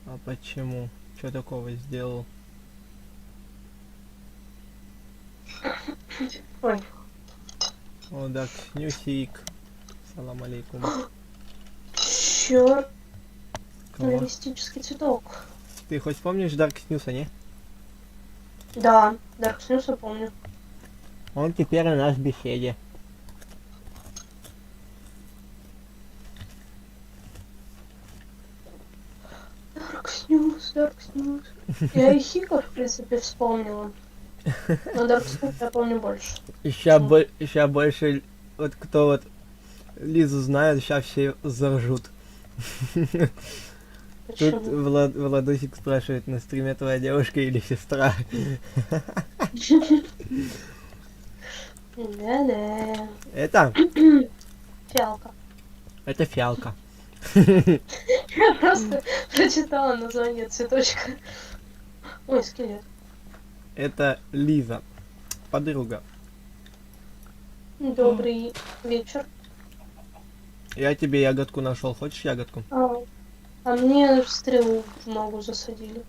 А почему? Что такого сделал? Ой. О, так, снюсик. Салам алейкум. Черт. Кого? Мистический цветок. Ты хоть помнишь Дарк Снюса, не? Да, Dark Snooze я помню. Он теперь у нас в беседе. Dark Snooze. Я и Хика, в принципе, вспомнила. Но Dark Snooze я помню больше. Ща больше, вот кто вот Лизу знает, сейчас все заржут. Тут Почему? Владусик спрашивает, на стриме твоя девушка или сестра? Да-да. Это Фиалка. фиалка. Я просто прочитала название цветочка. Ой, скелет. Это Лиза, подруга. Добрый вечер. Я тебе ягодку нашел, хочешь ягодку? А мне стрелу в ногу засадили.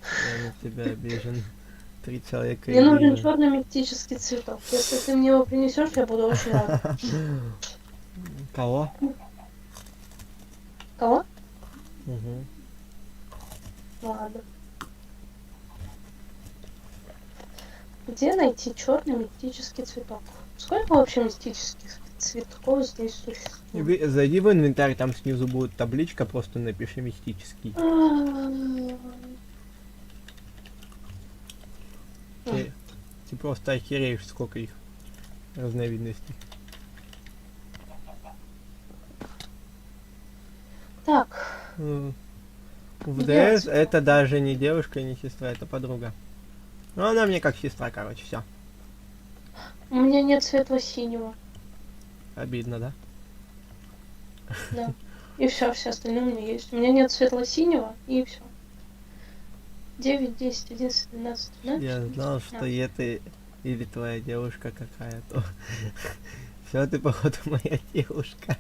Я на тебя обижен. 3 человека Мне нужен обижен. черный мистический цветок. Если ты мне его принесешь, я буду очень рада. Кого? Кого? Угу. Ладно. Где найти черный мистический цветок? Сколько вообще мистических цветков здесь существует? Зайди в инвентарь, там снизу будет табличка, просто напиши мистический. Ты просто охереешь, сколько их разновидностей. Так, В Где ДС это даже не девушка и не сестра, это подруга. Ну она мне как сестра, короче, все. у меня нет светло-синего. Обидно, да? Да. И все остальное у меня есть. У меня нет светло-синего, и все. 9, 10, 11, 12, 13. Я знал, что это или твоя девушка какая-то. Все, ты, походу, моя девушка.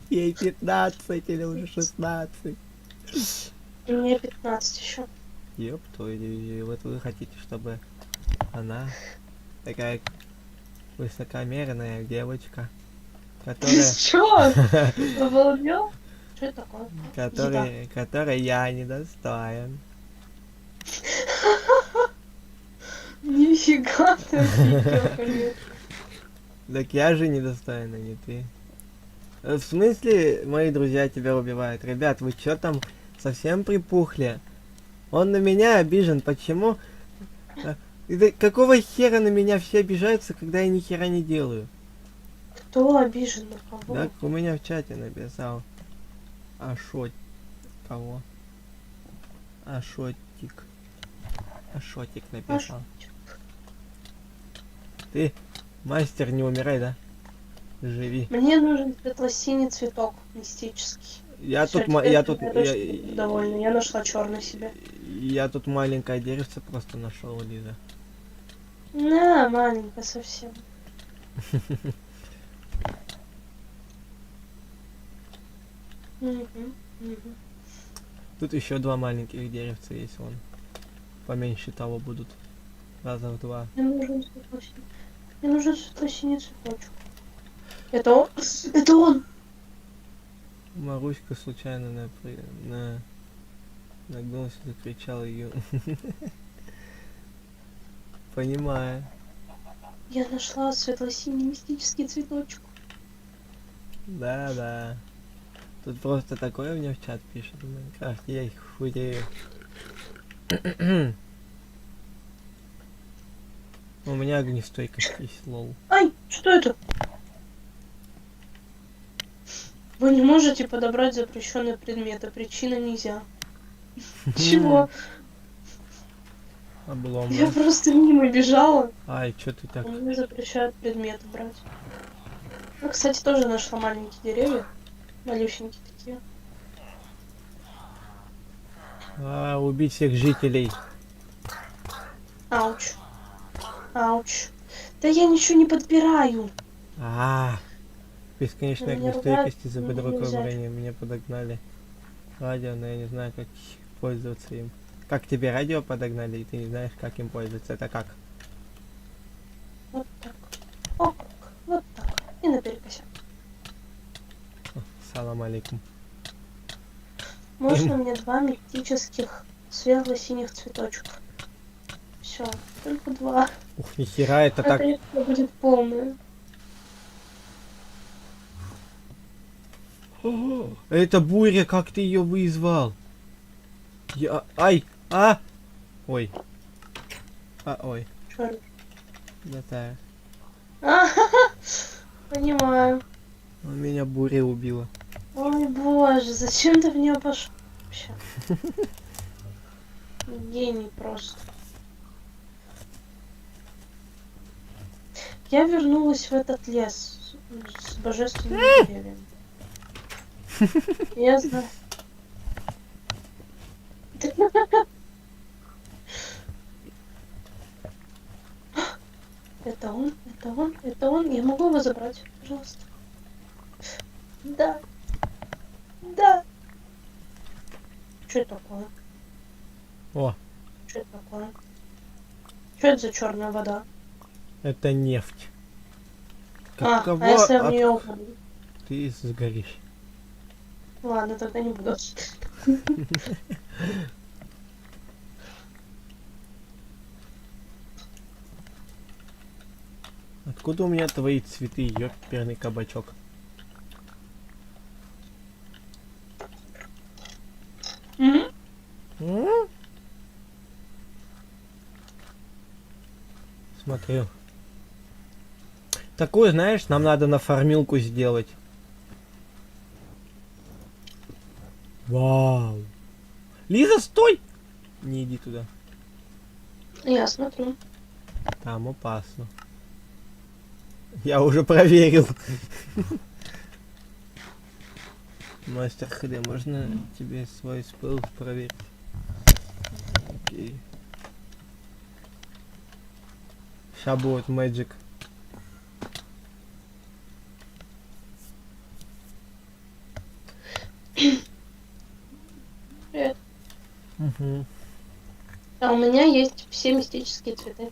Ей 15 или уже 16. Мне 15 еще. Ёб твою, вот вы хотите, чтобы она такая высокомерная девочка, которая... Чё? Обалдел? Что это такое? которой я недостоин. Нифига ты офигел, конечно. Так я же недостоин, а не ты. В смысле, мои друзья тебя убивают? Ребят, вы чё там совсем припухли? Он на меня обижен, почему? Какого хера на меня все обижаются, когда я ни хера не делаю? Кто обижен на кого? Так, у меня в чате написал. Кого? Ашотик написал. Ты, мастер, не умирай, да? Живи. Мне нужен светло-синий цветок мистический. Я Всё, тут, теперь я я тут, точно буду довольна. Я нашла черный себе. я тут маленькое деревце просто нашел, Лиза. На, маленькая совсем. Мгм, мгм. Тут еще 2 маленьких деревца есть, вон. Поменьше того будут. Раза в 2. Мне нужен светло-синий. Мне нужен светло-синий цветочек. Это он? Это он! Маруська случайно нагнулась и закричала ее. Понимаю. Я нашла светло-синий мистический цветочек. Да. Тут просто такое мне в чат пишет в Майнкрафте, я их хуею. У меня огнестойкость есть, лол. Ай, что это? Вы не можете подобрать запрещенные предметы. Причина нельзя. Чего? Облом, Я да? просто мимо бежала. Ай, чё ты так? А мне запрещают предметы брать. Ну, кстати, тоже нашла маленькие деревья. Малюсенькие такие. А, убить всех жителей. Ауч. Ауч. Да я ничего не подбираю. А, бесконечное Меня огнестройкость ругают, из-за мне бодрого нельзя. варенья. Меня подогнали. Радио, но я не знаю, как пользоваться им. Как тебе радио подогнали, и ты не знаешь, как им пользоваться? Это как? Вот так. О, как. Вот так. И наперекосяк. Салам алейкум. Можно мне 2 мистических светло-синих цветочка? Все, только 2. Ух, нихера, это так... Это будет полное. О, это буря, как ты ее вызвал? Я... Ай! А! Ой. А, ой. Чё? Да. А, понимаю. Меня буря убила. Ой, боже, зачем ты в нее пошел? Вообще. Гений просто. Я вернулась в этот лес с божественными деревьями. Я знаю. Это он, это он, это он. Я могу его забрать, пожалуйста. Да, да. Что это такое? О, Что это такое? Что это за черная вода? это нефть. А Каково если я в нее упаду? ты сгоришь? Ладно, тогда не буду. Откуда у меня твои цветы, ёперный кабачок? Мгм. М? Смотрю. Такую, знаешь, нам надо на фармилку сделать. Вау. Лиза, стой! Не иди туда. Я смотрю. Там опасно. Я уже проверил. Мастер ХД, можно тебе свой спел проверить? Окей. Сейчас будет Magic. Привет. Угу. А у меня есть все мистические цветы.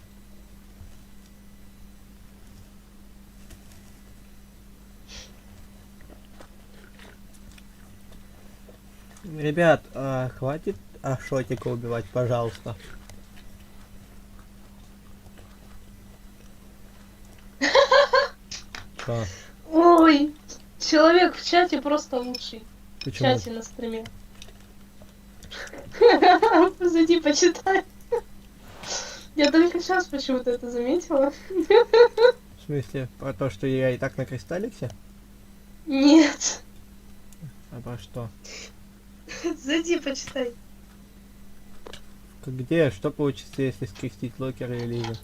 Ребят, хватит Ашотика убивать, пожалуйста. Что? Ой, человек в чате просто лучший. В Почему? чате на стриме. Зайди, почитай. Я только сейчас почему-то это заметила. В смысле, про то, что я и так на кристалликсе? Нет. А про что? Зайди, почитай. Где? Что получится, если скрестить локера и Лизу?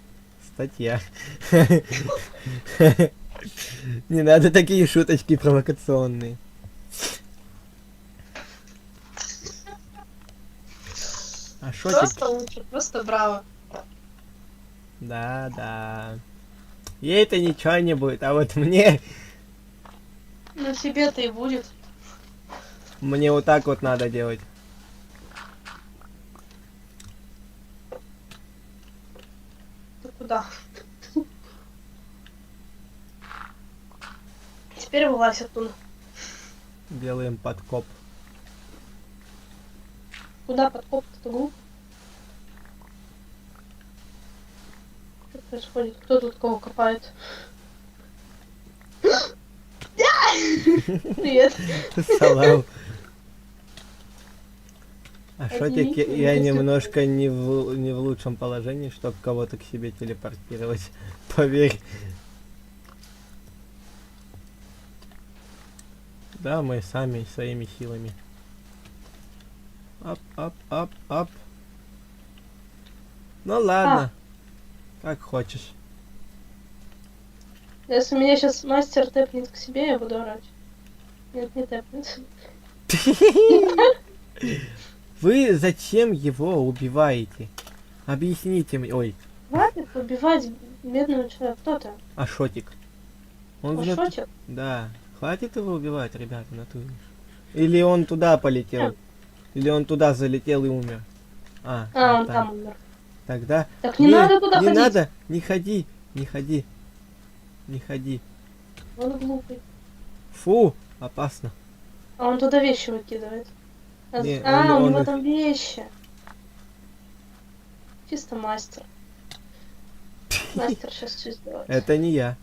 Статья. Не надо такие шуточки провокационные. А шотик? Просто лучше, просто браво. Да. Ей-то ничего не будет, а вот мне Ну тебе-то и будет. вот так вот надо делать. Ты куда? Теперь вылазь оттуда. Делаем подкоп. Куда подкоп-то глуп? Что происходит? Кто тут кого копает? Привет. Салам. А шотик, Поднимите я меня немножко не в лучшем положении, чтобы кого-то к себе телепортировать. Поверь. Да, мы сами, своими силами. Ап, ап, ап, ап. Ну ладно, как хочешь. Если меня сейчас мастер тэпнет к себе, я буду орать. Нет, не тэпнет. Вы зачем его убиваете? Объясните мне. Ой, Хватит убивать бедного человека. Кто то? Ашотик. Он в нат- Ашотик? Да. Хватит его убивать, ребята, в натуре. Или он туда полетел. Или он туда залетел и умер. А, вот он там умер. Тогда... Так не надо туда не ходить. надо, не ходи, не ходи. Не ходи. Он глупый. Фу, опасно. А он туда вещи выкидывает. Не, у он него их- там вещи. Чисто мастер. Мастер сейчас что сделает. Это не я.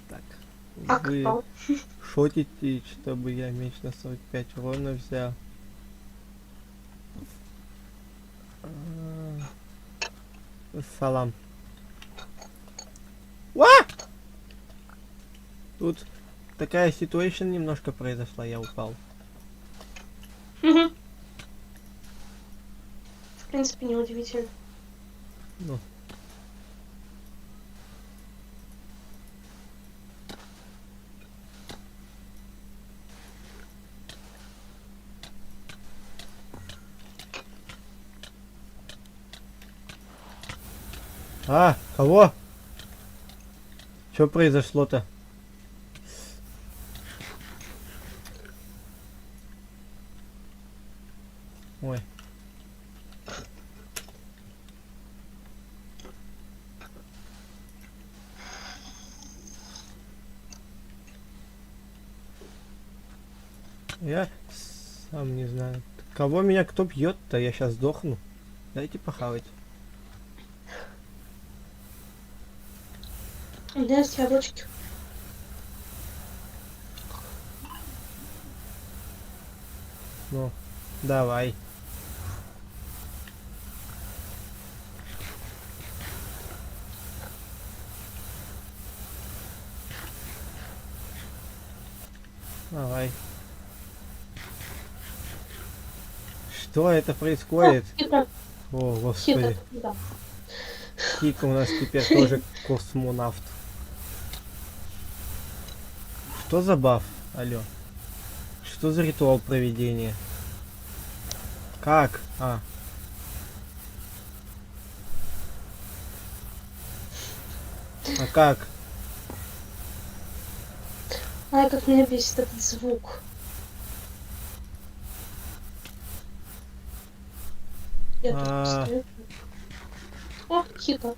Так. А Вы кто? шотите, чтобы я меч на 45 урона взял. Салам. Ва! Тут такая ситуация немножко произошла, я упал. Мгм. В принципе, неудивительно. Ну. Кого? Что произошло-то? Ой. Я сам не знаю. Кого меня кто бьет-то? Я сейчас сдохну. Дайте похавать. У меня есть яблочки. Ну, давай. Давай. Что это происходит? Хитро. О, Хитро. господи. Да. Кика у нас теперь тоже космонавт. Что за баф? Алло. Что за ритуал проведения? Как? А как? Ай, как меня бесит этот звук. Я тут А. постою. О, хитро.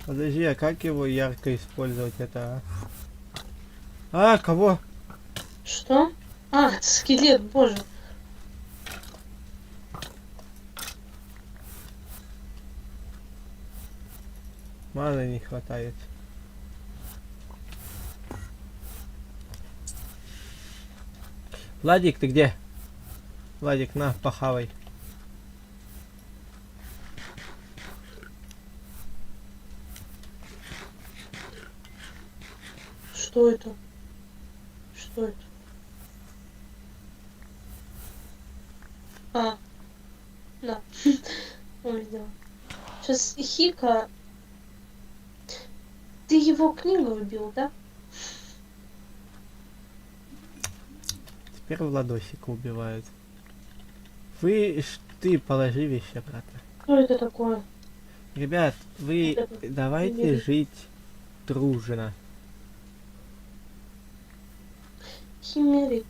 Подожди, а как его ярко использовать это? Кого? Что? А, это скелет, боже. Маны не хватает. Владик, ты где? Владик, на, похавай. Что это? Что это? А, да. Увидела. Сейчас Хика. Ты его книгу убил, да? Теперь Владосика убивают. Ты положи вещи обратно. Что это такое? Ребят, вы Это давайте не- жить дружно. Химерит.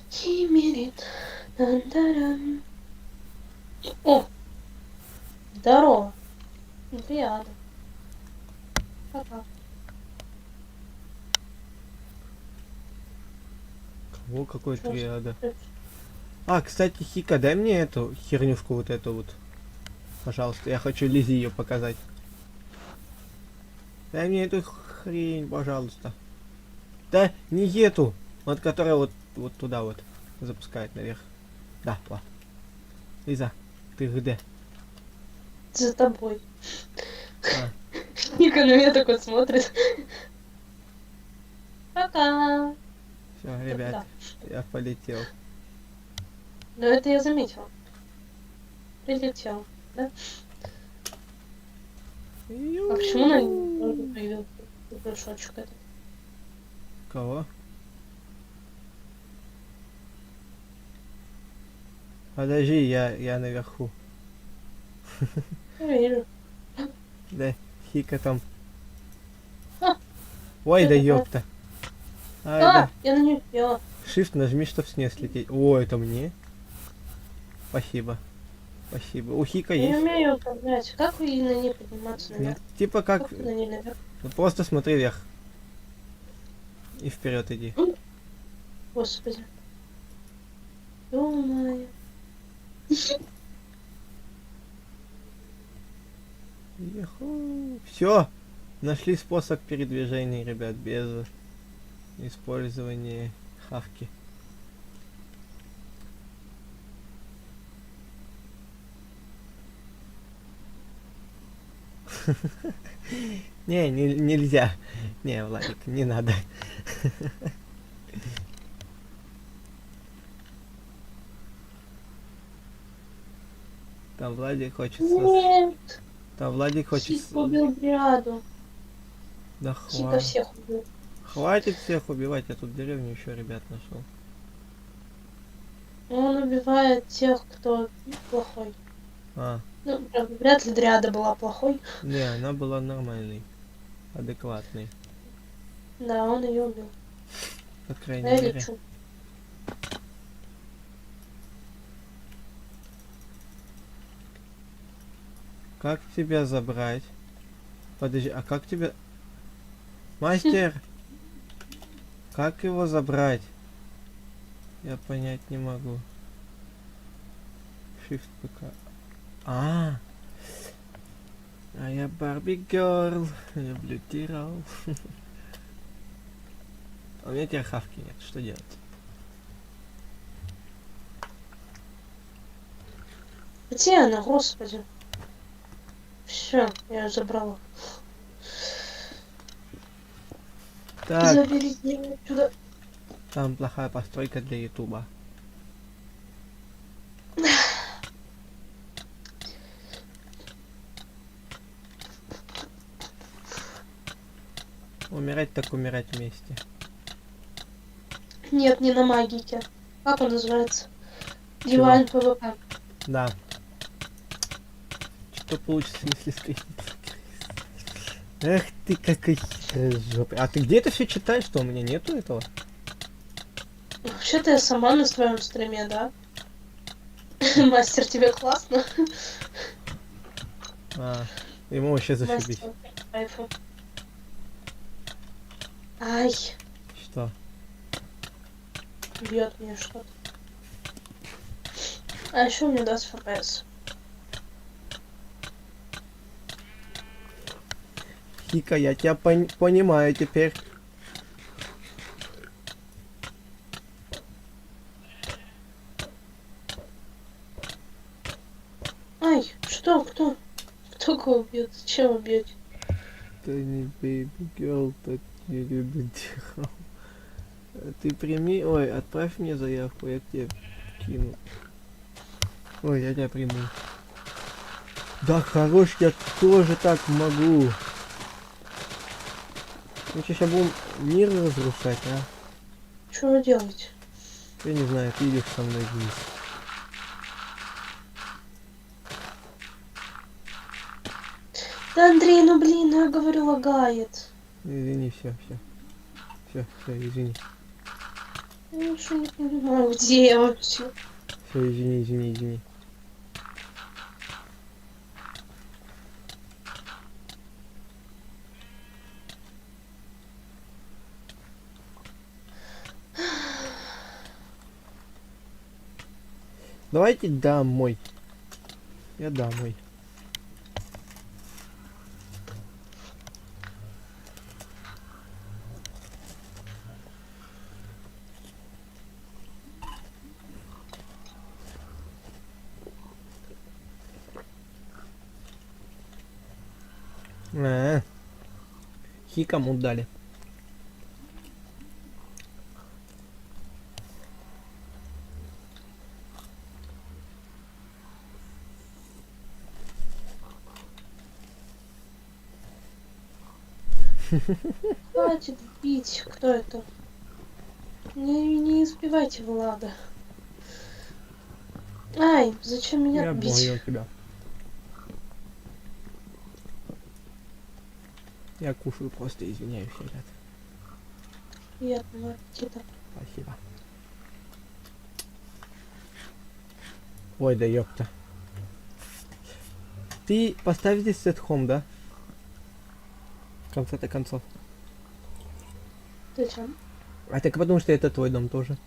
Химерит. Дан-дарам. О! Здорово. Дриада. Пока. Кого какой Чё триада? за- Кстати, Хика, дай мне эту хернюшку вот эту вот. Пожалуйста, я хочу Лизе ее показать. Дай мне эту хрень, пожалуйста. Да, не эту, вот которая вот туда вот запускает наверх. Да, ла. Лиза, ты где? За тобой. А. Ника на меня такой смотрит. Пока. Все, ребят, Да. я полетел. Но это я заметила. Прилетел. Да? А почему на нем тоже появился горшочек этот? Кого? Подожди, я наверху. Я вижу. Да, Хика там. А, Ой, что да такое? ёпта. Ай, да. Я на нее села. Shift нажми, чтоб с ней слететь. О, это мне? Спасибо. Спасибо. У Хика Я не есть? умею управлять. Как вы на ней подниматься Нет. наверх? Типа как... Как ты на ней наверх? Ну, просто смотри вверх. И вперед иди. Господи. Ё-моё. Все. Нашли способ передвижения, ребят, без использования хавки. Не, нельзя. Не, Владик, не надо. Там Владик хочет... Нет. Там Владик хочет... Хик убил Бриаду. Да Хика всех убил. Хватит всех убивать, я тут деревню еще ребят нашел. Он убивает тех, кто плохой. А, Ну, правда, вряд ли Дриада была плохой. не, она была нормальной, адекватной, Да, он ее убил. по А крайней я мере. лечу. Как тебя забрать? Подожди, а как тебя... Мастер! Как его забрать? Я понять не могу. Shift ПК. А я Барби Герл. Люблю тирал. А у меня теперь хавки нет. Что делать? Где она, господи? Все, я ее забрала. Так, Забери меня отсюда. там плохая постройка для ютуба. Умирать так умирать вместе. Нет, не на магике. Как он называется? Чего? Divine PvP. Да. Что получится, если встретиться? Эх ты какой жопа. А ты где это все читаешь, что у меня нету этого? Вообще-то я сама на своем стриме, да? Мастер, тебе классно? А, ему вообще зашибись. Мастер, кайфу. Ай, Что? бьет меня что-то. А еще мне даст ФПС. Хика, я тебя понимаю теперь. Ай, что, кто? Кто кого бьет? Зачем вы бьете? Тайный бейби герл так не любит дирал. Ты прими... Ой, отправь мне заявку, я тебе кину. Ой, я тебя приму. Да хорош, я тоже так могу. Мы сейчас будем мир разрушать, а? Что вы делаете? Я не знаю, ты идешь со мной вниз. Да, Андрей, ну блин, ну я говорю, лагает. Извини, все. Все, извини. Я ничего не понимаю, где я вообще? Все, извини. Давайте домой. Я домой. Хи кому дали. Хватит бить. Кто это? Не избивайте Влада. Ай, зачем меня Я бить? понял тебя. Я кушаю просто, извиняюсь, ребят. Приятного аппетита. Спасибо. Ой, да ёпта. Ты поставь здесь сет-хом, да? В конце-то концов. Зачем? А так потому что это твой дом тоже.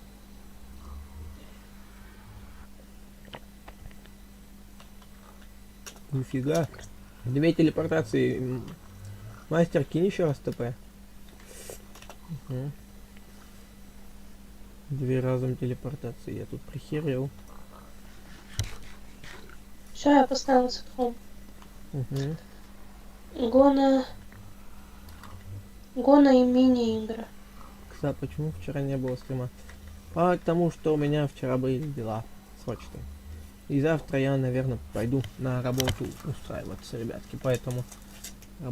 Нифига. 2 телепортации. Мастер, кинь еще раз ТП. Угу. 2 разом телепортации. Я тут прихерил. Все, я поставила сетхом. Угу. Гона и мини-игры. Кстати, почему вчера не было стрима? А к тому, что у меня вчера были дела срочные. И завтра я, наверное, пойду на работу устраиваться, ребятки. Поэтому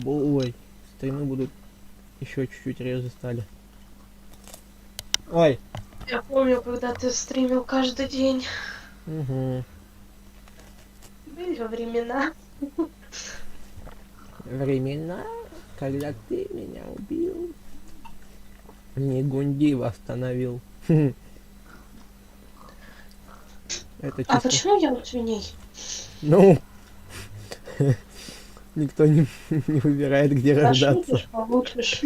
ой, стримы будут еще чуть-чуть реже стали. Ой. Я помню, когда ты стримил каждый день. Угу. Были времена. Времена, когда ты меня убил. Не гунди восстановил. Это чисто... А почему я у свиней? Ну, никто не выбирает, где рождаться. Пошутишь, получишь.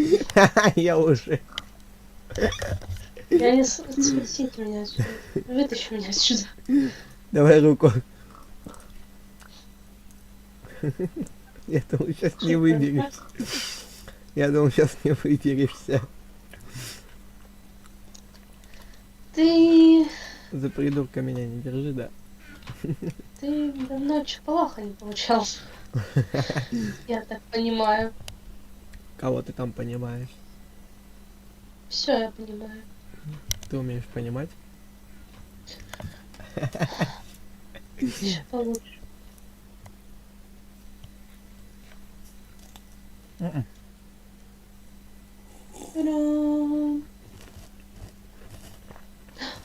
Я уже. Я не спасите меня отсюда. Вытащи меня отсюда. Давай руку. Я думал, сейчас не выберешься. Я думал, сейчас не выберешься. Ты За придурка меня не держи, да. Ты давно чапалаха не получал. Я так понимаю. Кого ты там понимаешь? Все, я понимаю. Ты умеешь понимать? Сейчас получше. Та-дам.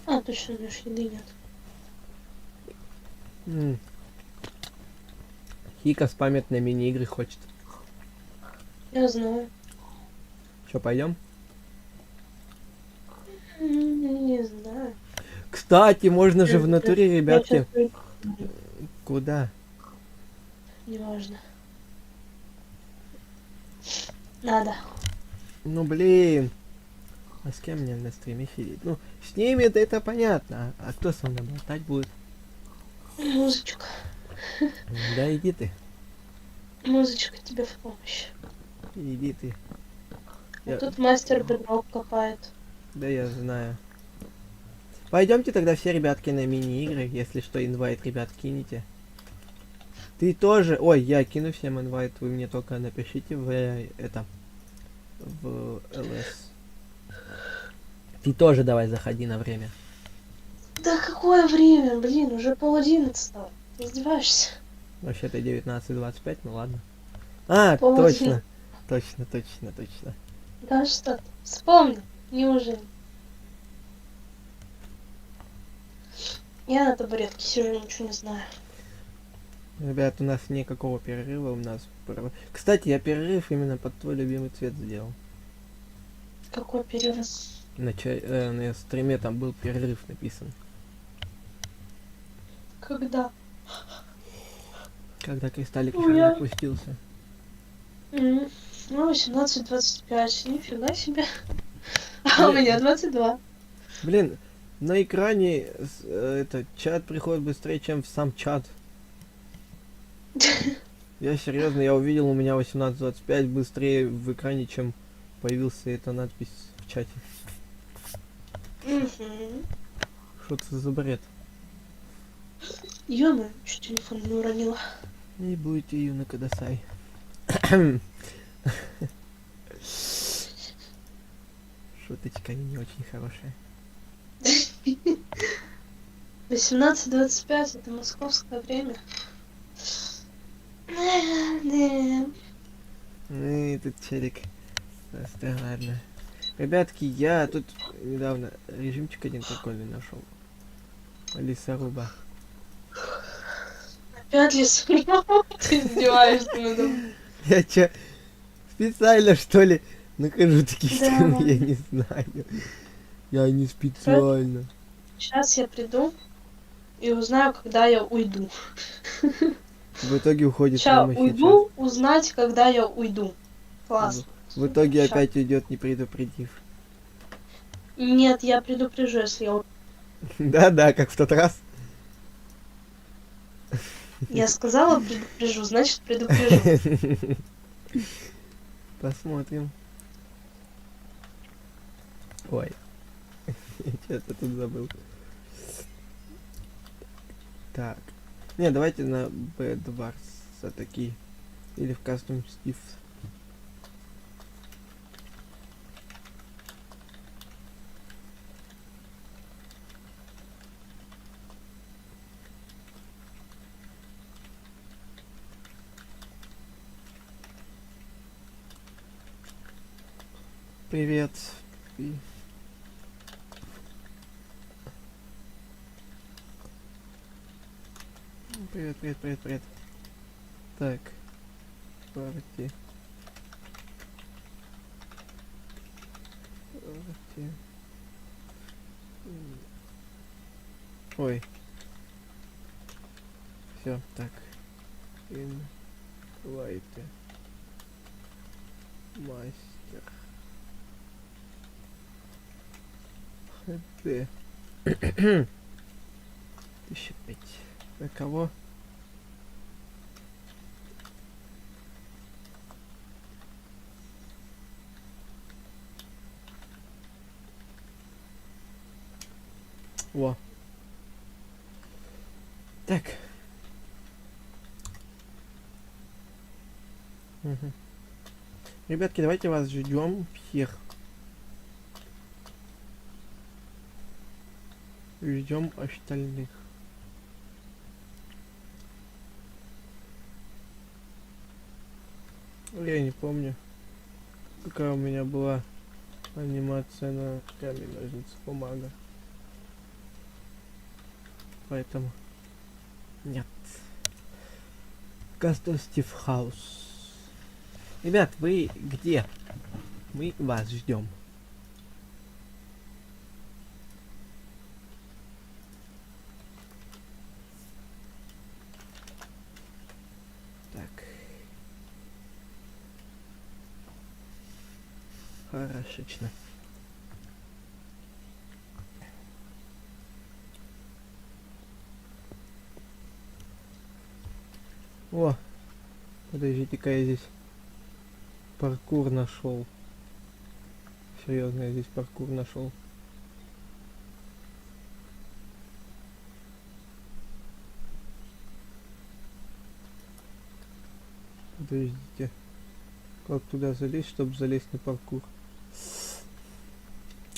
А, точно, у меня ж еды нет. Хика спамит на мини-игры хочет. Я знаю. Че, пойдем? Не знаю. Кстати, можно же в натуре, ребятки. Куда? Неважно. Надо. Ну блин. А с кем мне на стриме сидеть? Ну, с ними это понятно. А кто со мной болтать будет? Музычка. Да иди ты. Музычка тебе в помощь. Иди ты. А тут мастер бедрок копает. Да я знаю. Пойдемте тогда все, ребятки, на мини-игры. Если что, инвайт, ребят, кинете. Ты тоже... Ой, я кину всем инвайт. Вы мне только напишите в это... В ЛС. Ты тоже давай заходи на время. Да какое время? Блин, уже 10:30. Издеваешься? Вообще-то 19:25, ну ладно. А, Полдень. точно. Точно. Да что ты? Вспомни. Неужели? Я на табуретке сижу, ничего не знаю. Ребят, у нас никакого перерыва, у нас... Кстати, я перерыв именно под твой любимый цвет сделал. Какой перерыв? На стриме там был перерыв написан. Когда? Когда кристаллик Ну, еще не я- опустился. Ну, 18:25. Нифига себе. А у меня 22. Блин, на экране этот чат приходит быстрее, чем в сам чат. Я серьезно, я увидел, у меня 18:25 быстрее в экране, чем появился эта надпись в чате. Угу. Что это за бред? Ё-моё, чуть телефон не уронила. Не будете Юна Кадасай. Шуточка не очень хорошая. 18:25 это московское время. Да. Ну и тут челик. Да ладно. Ребятки, я тут недавно режимчик один прикольный нашел. Лесоруба. Опять лес. Ты издеваешься надо мной. Я чё, специально что ли нахожу такие Да. стримы? Я не знаю. Я не специально. Сейчас я приду и узнаю, когда я уйду. В итоге уходит Сейчас прямо сейчас. уйду, узнать, когда я уйду. Класс. В итоге Ща. опять уйдет, не предупредив. Нет, я предупрежу, если я уйду. Да-да, как в тот раз. Я сказала предупрежу, значит предупрежу. Посмотрим. Ой. Что-то тут забыл. Так. Не, давайте на B2 такие. Или в Custom Steve. Привет. Привет, привет, привет, привет. Так. Парти. Парти. Ой. Все, так. Инвайты. Мастер. ХД. 1005. На кого? Во. Так. Угу. Ребятки, давайте вас ждем всех. Ждем остальных. Я не помню, какая у меня была анимация на камень, ножницы, бумага. Поэтому нет. Custom Steve House. Ребят, вы где? Мы вас ждем. Так. Хорошечно. О, подождите-ка, я здесь паркур нашел. Серьезно, я здесь паркур нашел. Подождите. Как туда залезть, чтобы залезть на паркур?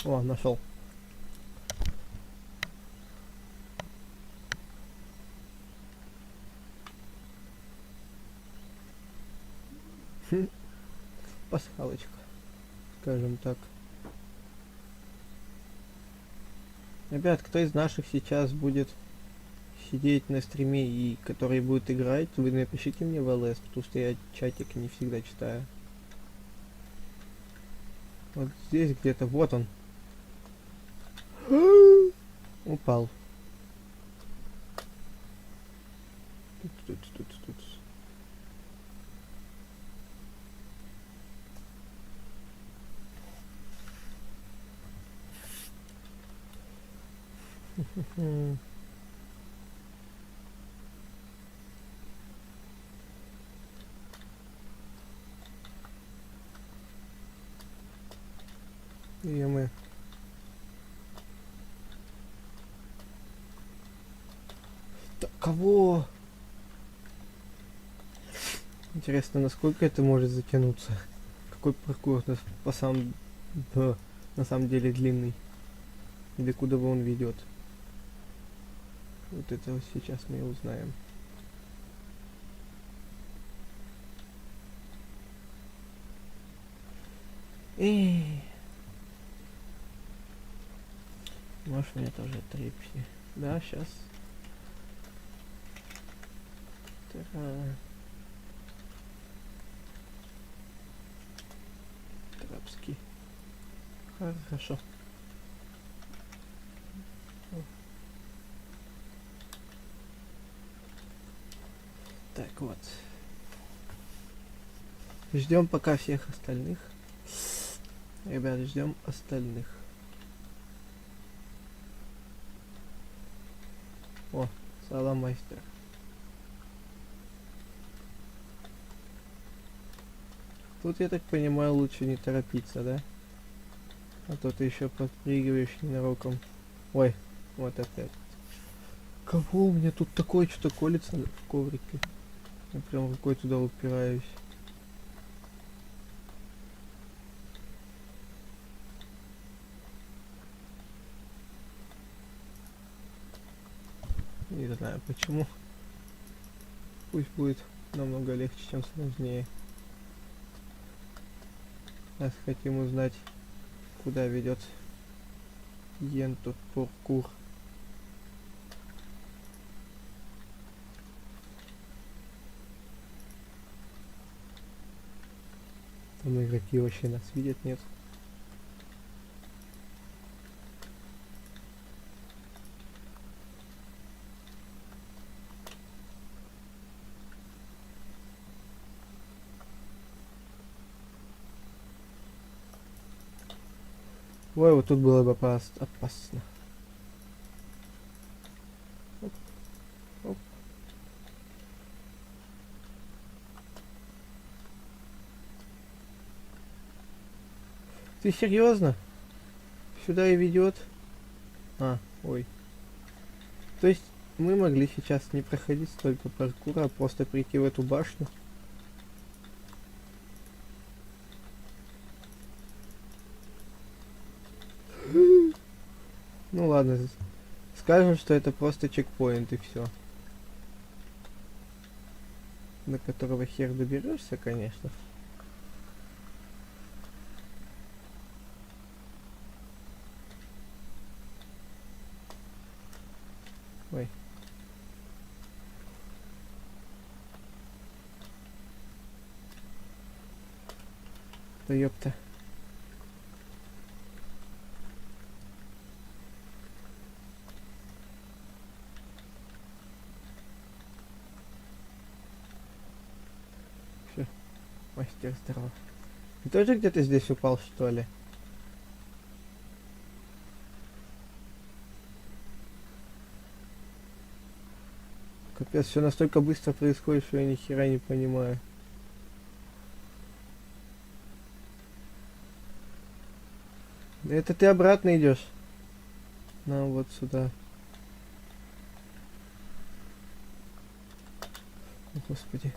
О, нашел. Пасхалочка, скажем так. Ребят, кто из наших сейчас будет сидеть на стриме и который будет играть, вы напишите мне в ЛС, потому что я чатик не всегда читаю. Вот здесь где-то, вот он. Упал. Тут. И мы. Да кого? Интересно, насколько это может затянуться? Какой паркур? По самому... Да. на самом деле длинный. Или куда он ведет. Вот это вот сейчас мы и узнаем. Эй. Может, мне тоже трепси. Да, сейчас. Трапский. Хорошо. Так вот. Ждем пока всех остальных. Ребят, ждем остальных. О, салам, мастер. Тут, я так понимаю, лучше не торопиться, да? А то ты еще подпрыгиваешь ненароком. Ой, вот опять. Кого у меня тут такое что-то колется в коврике? Я прям рукой туда упираюсь. Не знаю почему. Пусть будет намного легче, чем сложнее. Нас хотим узнать, куда ведет Енту Поркур. Там игроки вообще нас видят, нет? Ой, вот тут было бы опасно. Оп, оп. Ты серьезно? Сюда и ведет? А, ой. То есть мы могли сейчас не проходить столько паркура, а просто прийти в эту башню? Ну ладно, скажем, что это просто чекпоинт и все. До которого хер доберешься, конечно. Ой. Да ёпта. Всё. Мастер здорово. Ты тоже где-то здесь упал, что ли? Капец, все настолько быстро происходит, что я ни хера не понимаю. Это ты обратно идешь? На вот сюда. О, господи.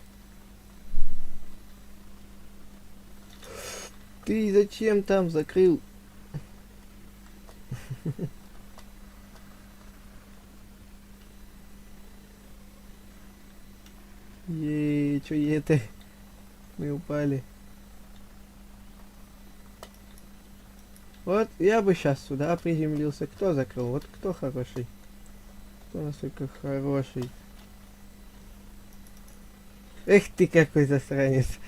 Ты зачем там закрыл? Ей, чё это? Мы упали. Вот я бы сейчас сюда приземлился. Кто закрыл? Вот кто хороший? Кто настолько хороший? Эх ты какой засранец.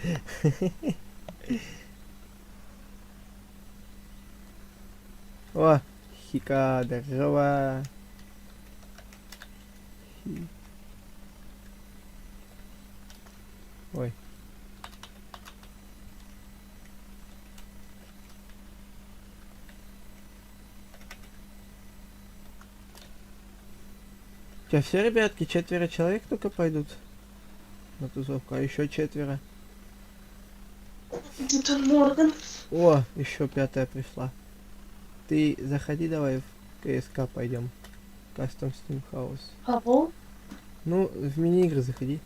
О, хика, здорово. Ой. Сейчас все, ребятки, 4 человек только пойдут на тусовку, а еще 4. Это Морган. О, еще 5 пришла. Ты заходи давай в КСК пойдем. Custom Steam House. Кого? Ну, в мини-игры заходи.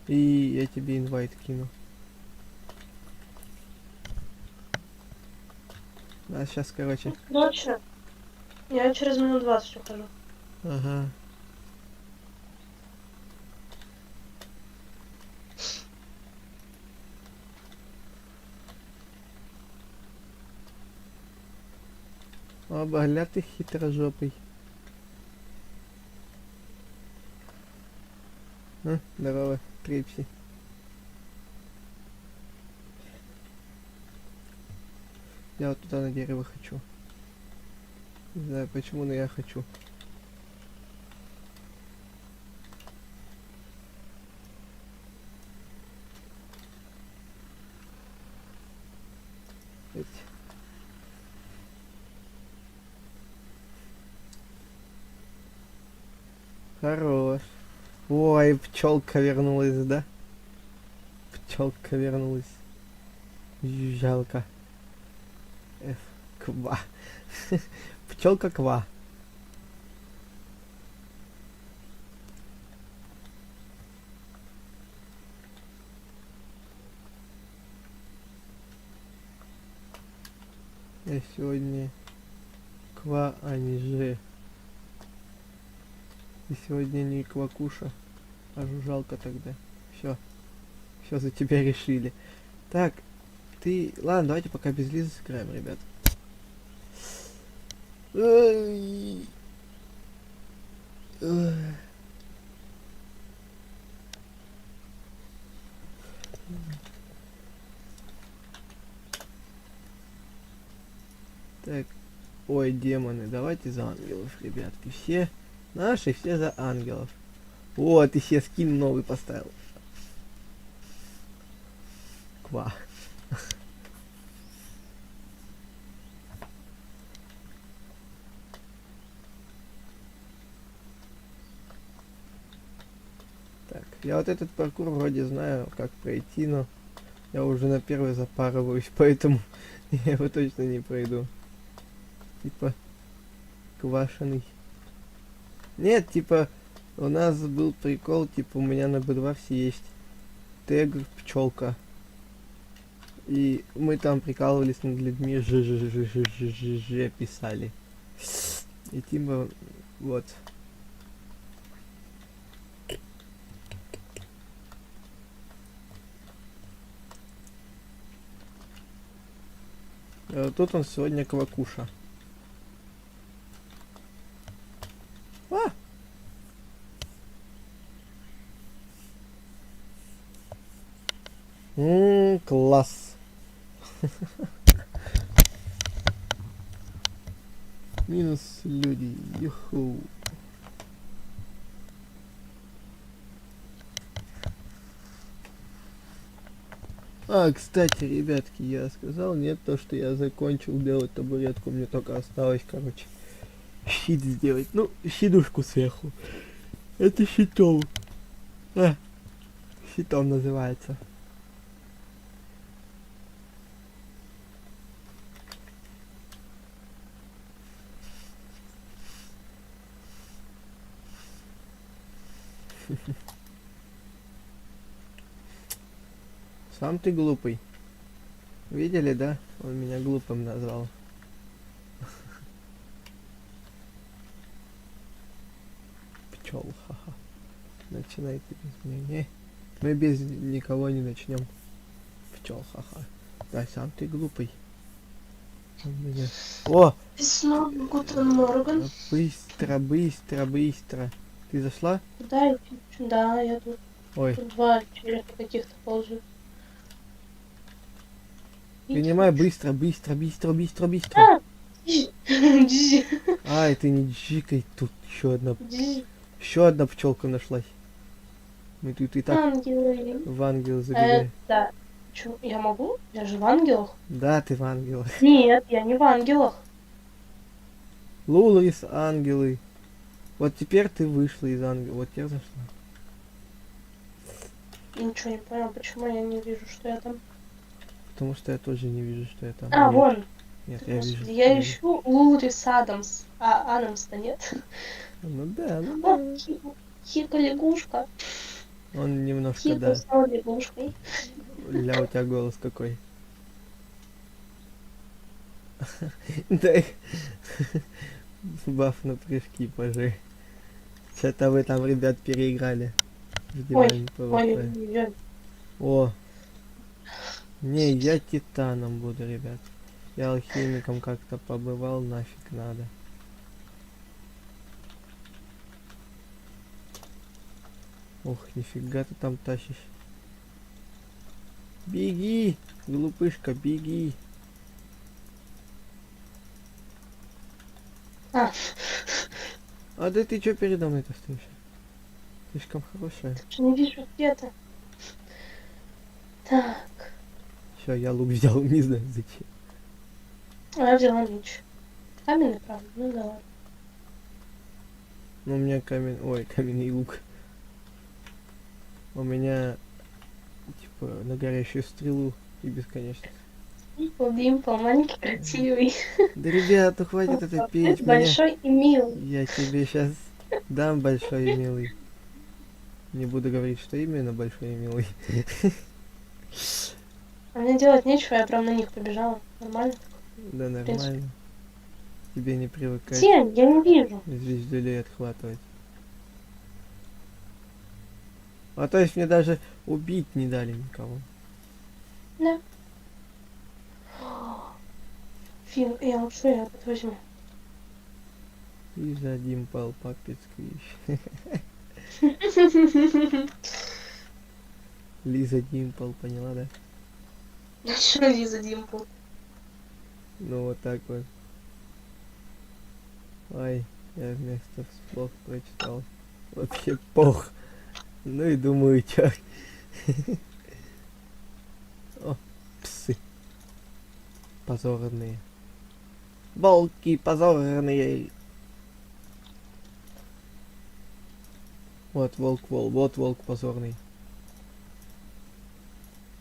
И я тебе инвайт кину. А сейчас, короче. Короче, я через минут 20 ухожу. Ага. Оба, гля ты хитрожопый. Здорово, Трипси. Я вот туда на дерево хочу. Не знаю почему, но я хочу. Эть. Хорош. Ой, пчелка вернулась, да? Пчелка вернулась. Жалко. Ква. Пчелка ква. Я сегодня ква, а не же. И сегодня не квакуша, а жужжалка тогда. Все. Все за тебя решили. Так, ты... Ладно, давайте пока без Лизы сыграем, ребят. Ой. Ой. Так, ой, демоны, давайте за ангелов, ребятки. Все наши, все за ангелов. О, ты себе скин новый поставил. Ква. Так, я вот этот паркур вроде знаю, как пройти, но я уже на первый запарываюсь, поэтому я его точно не пройду. Типа, квашеный. Нет, типа, у нас был прикол, типа, у меня на B2 все есть тег пчелка. И мы там прикалывались над людьми, ж писали. И типа, вот. Тут он сегодня квакуша. А! Класс. Минус люди. Юху. А, кстати, ребятки, я сказал, нет, то, что я закончил делать табуретку, мне только осталось, короче, щит сделать. Ну, щитушку сверху. Это щитом. Щитом называется. Сам ты глупый. Видели, да? Он меня глупым назвал. Пчел, ха-ха. Начинайте без меня. Мы без никого не начнем. Пчел, ха-ха. Да, сам ты глупый. Он меня... О! Весна, Гутен Морган. Быстро, быстро, быстро. Ты зашла? Да, да, я тут. Ой. Тут два челика каких-то ползают. Принимай быстро, быстро, быстро, быстро, быстро. А! Дизи. Ай, ты не джикай, тут Дизи. еще одна пчелка нашлась. Мы тут и так Ангелы. в ангел забегаем. Да. Чё, я могу? Я же в ангелах. Да, ты в ангелах. Нет, я не в ангелах. Лулрис, ангелы. Вот теперь ты вышла из ангела. Вот теперь зашла. Ничего не понял, почему я не вижу, что я там. Потому что я тоже не вижу, что я там. А, Нет, вон. нет, я Господи, вижу. я вижу. ищу Лурис Адамс. А Адамс-то нет. Ну да, ну О, да. Хика лягушка. Он немножко, Хика да. стала лягушкой. Ля, у тебя голос какой. Да, баф на прыжки, пожи. Что-то вы там, ребят, переиграли. Ой, Вдеваем ой, ПВП. ой, ой. О, не, я титаном буду, ребят. Я алхимиком как-то побывал, нафиг надо. Ох, нифига ты там тащишь. Беги, глупышка, беги. А, А да ты чё передо мной-то стоишь? Слишком хорошая. даже не вижу где-то. Так, Все, я лук взял, не знаю зачем. а я взяла меч. Каменный, правда? Ну да ладно. Ну, у меня каменный лук. У меня, типа, на горящую стрелу и бесконечно. Димпл, маленький, красивый. Да, ребят, ну хватит это петь, мне... Большой и милый. Я тебе сейчас дам большой и милый. Не буду говорить, что именно большой и милый. А мне делать нечего, я прям на них побежала. Нормально? Да нормально. Тебе не привыкать Где они? Я не вижу. звездюлей отхватывать. А то есть мне даже убить не дали никого. Да. Фиг, я лучше я это возьму. И за Димпл Паппет Сквиш. Лиза Димпл, поняла, да? Что Лиза Димпл? Ну вот так вот. Ай, я вместо вслух прочитал. Вообще пох. Ну и думаю, чё. О, псы. Позорные. Волки позорные. Вот вот волк позорный.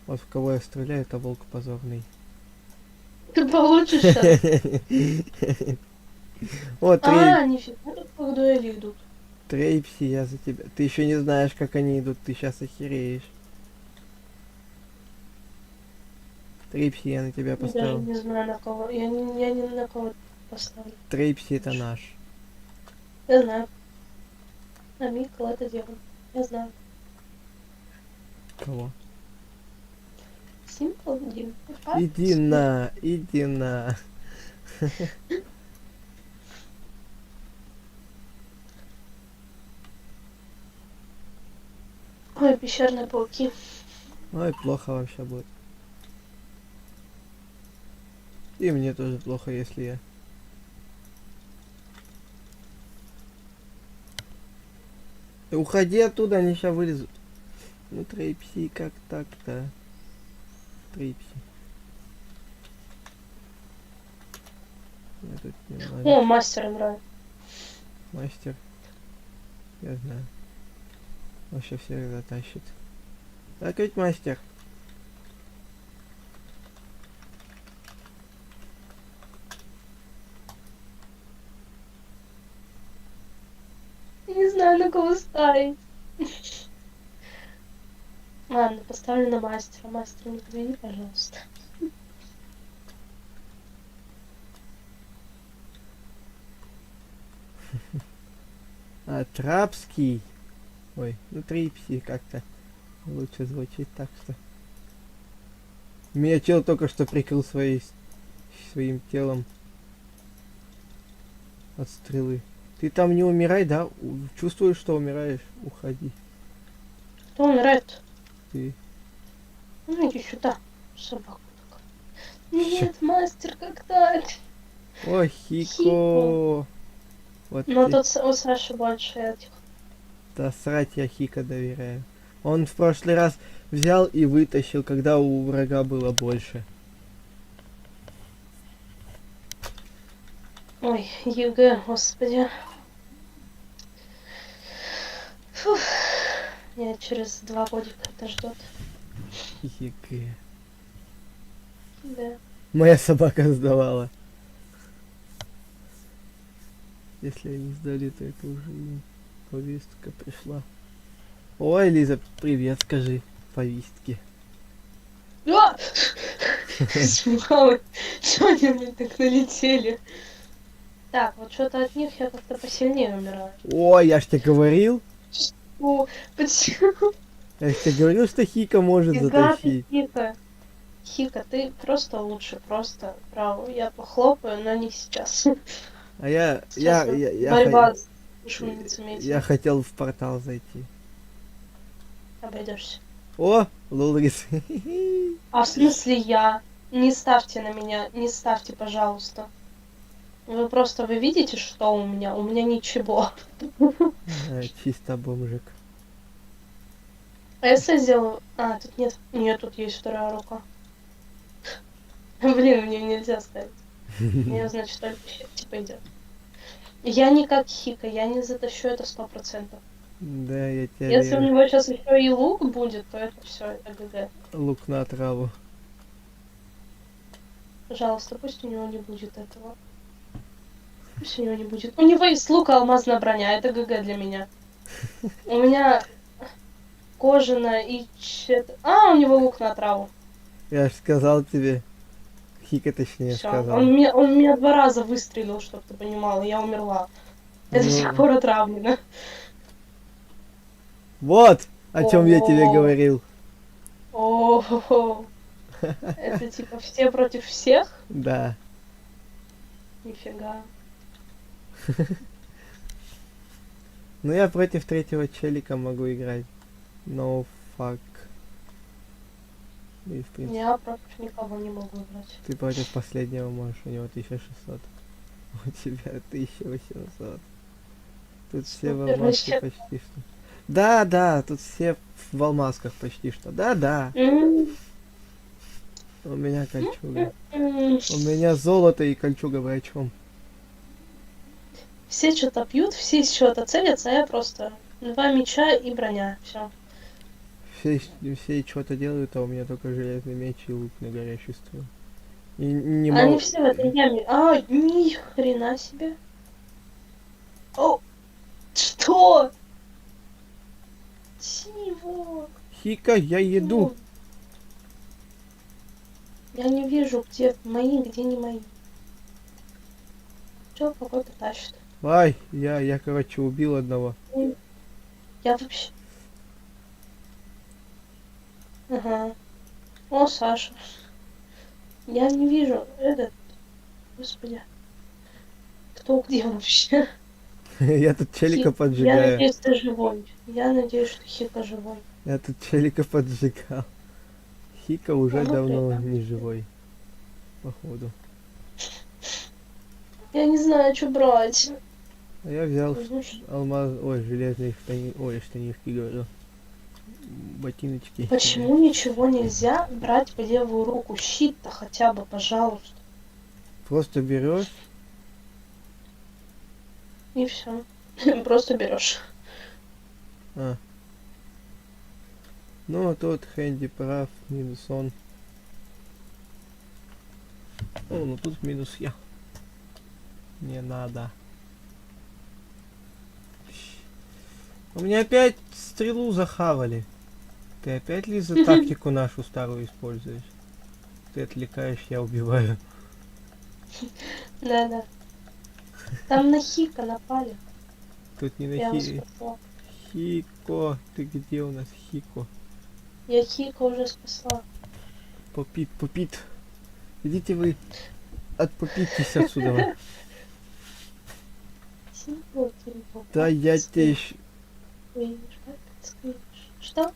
Вот в кого я стреляю, это волк позорный. Ты получишь сейчас. Вот А, нифига, тут как дуэли идут. Трейпси, я за тебя. Ты еще не знаешь, как они идут, ты сейчас охереешь. Трейпси, я на тебя Я даже поставил. не знаю на кого. Я ни на кого поставлю. Трейпси это наш. Я знаю. А Микл это делал. Я знаю. Кого? Симпл Дим. Иди на. Ой, пещерные пауки. Ой, плохо вообще будет. И мне тоже плохо, если я. Уходи оттуда, они сейчас вылезут. Ну, Трейпси, как так-то? Трейпси. Я тут немного... О, мастер нравится. Мастер. Я знаю. Вообще всех затащит. Так ведь мастер. Я не знаю, на кого ставить. Ладно, поставлю на мастера. Мастер, не подведи, пожалуйста. А, Трапский. Ой, ну Трипси как-то лучше звучит, так что. Меня чел только что прикрыл своим телом от стрелы. Ты там не умирай, да? Чувствуешь, что умираешь? Уходи. Кто умирает? Ты. Ну иди сюда, собаку такая. Нет, мастер, как так? Ой, Хико. Вот Ну ты. тут у Саши больше этих. Да срать я Хика доверяю. Он в прошлый раз взял и вытащил, когда у врага было больше. Ой, ЕГЭ, господи. Фух. Меня через 2 годика это ждет. ЕГЭ. Да. Моя собака сдавала. Если они сдали, то это уже им повестка пришла. Ой, Лиза, привет, скажи. Повестки. А! Смело, что-нибудь так налетели. Так, вот что-то от них я как-то посильнее умираю. Ой, я ж тебе говорил. О, почему? Я ж тебе говорил, что Хика может Фига ты, затащить. Хика. Хика, ты просто лучше, просто браво. Я похлопаю, но не сейчас. А я, Сейчас борьба с шумницами я этими. хотел в портал зайти. Обойдешься. О, Лулрис. А в смысле я? Не ставьте на меня, не ставьте, пожалуйста. Вы видите, что у меня? У меня ничего. Чисто бомжик. А если я сделаю... А, тут нет. Нет, тут есть вторая рука. Блин, мне нельзя ставить. Мне, значит, только типа идет. Я не как Хика, я не затащу это 100%. Да, я тебя Если у верю. него сейчас еще и лук будет, то это все, это ГГ. Лук на траву. Пожалуйста, пусть у него не будет этого. Пусть у него не будет. У него есть лук и алмазная броня, это ГГ для меня. У меня кожаная и А, у него лук на траву. Я ж сказал тебе. Хика точнее Все. сказал. Он меня 2 раза выстрелил, чтобы ты понимал, и я умерла. Я до сих Ну, пор отравлена. вот о чем я тебе О. говорил. О, это типа все против всех? Да. Нифига. Ну я против третьего челика могу играть. No fuck. И в принципе, Я против никого не могу играть. ты против последнего можешь, у него 1600. У тебя 1800. Тут все в Супер, алмазке вообще. почти что. Да, да, тут все в алмазках почти что. Да, да. М, У меня кольчуга. м. У меня золото и кольчуга, вы о чем? Все что-то пьют, все что-то целятся, а я просто 2 меча и броня. Все. Все что-то делают, а у меня только железный меч и лук на горящий ствол. И не Они могу. все в этой яме. А, ни хрена себе. О, что? Чего? Хика, я еду. Чего? Я не вижу, где мои, где не мои. Чё какой-то тащит? Ай, я, короче, убил одного. Я вообще... Ага. О, Саша. Я не вижу этот... Господи. Кто где вообще? Я тут челика Я поджигаю. надеюсь, ты живой. Я надеюсь, что Хика живой. Я тут челика поджигал. Хика уже Ну, давно прикольно. не живой. Походу. Я не знаю, что брать. А я взял Ну, что- алмаз... Ой, железные штани... Ой, штанишки говорю. Ботиночки. Почему ничего нельзя брать по левую руку? Щит-то хотя бы, пожалуйста. Просто берешь. И все. Просто берешь. А. Ну, а тут Хэнди прав, минус он. О, ну тут минус я. Не надо. У меня опять стрелу захавали. Ты опять, Лиза, тактику нашу старую используешь? Ты отвлекаешь, я убиваю. Да-да. Там на Хика напали. Тут не Я на вас спасла. Хико. Ты где у нас Хико? Я Хика уже спасла. Попит, попит. Идите вы. Отпопитесь отсюда. Да я тебе еще... Что?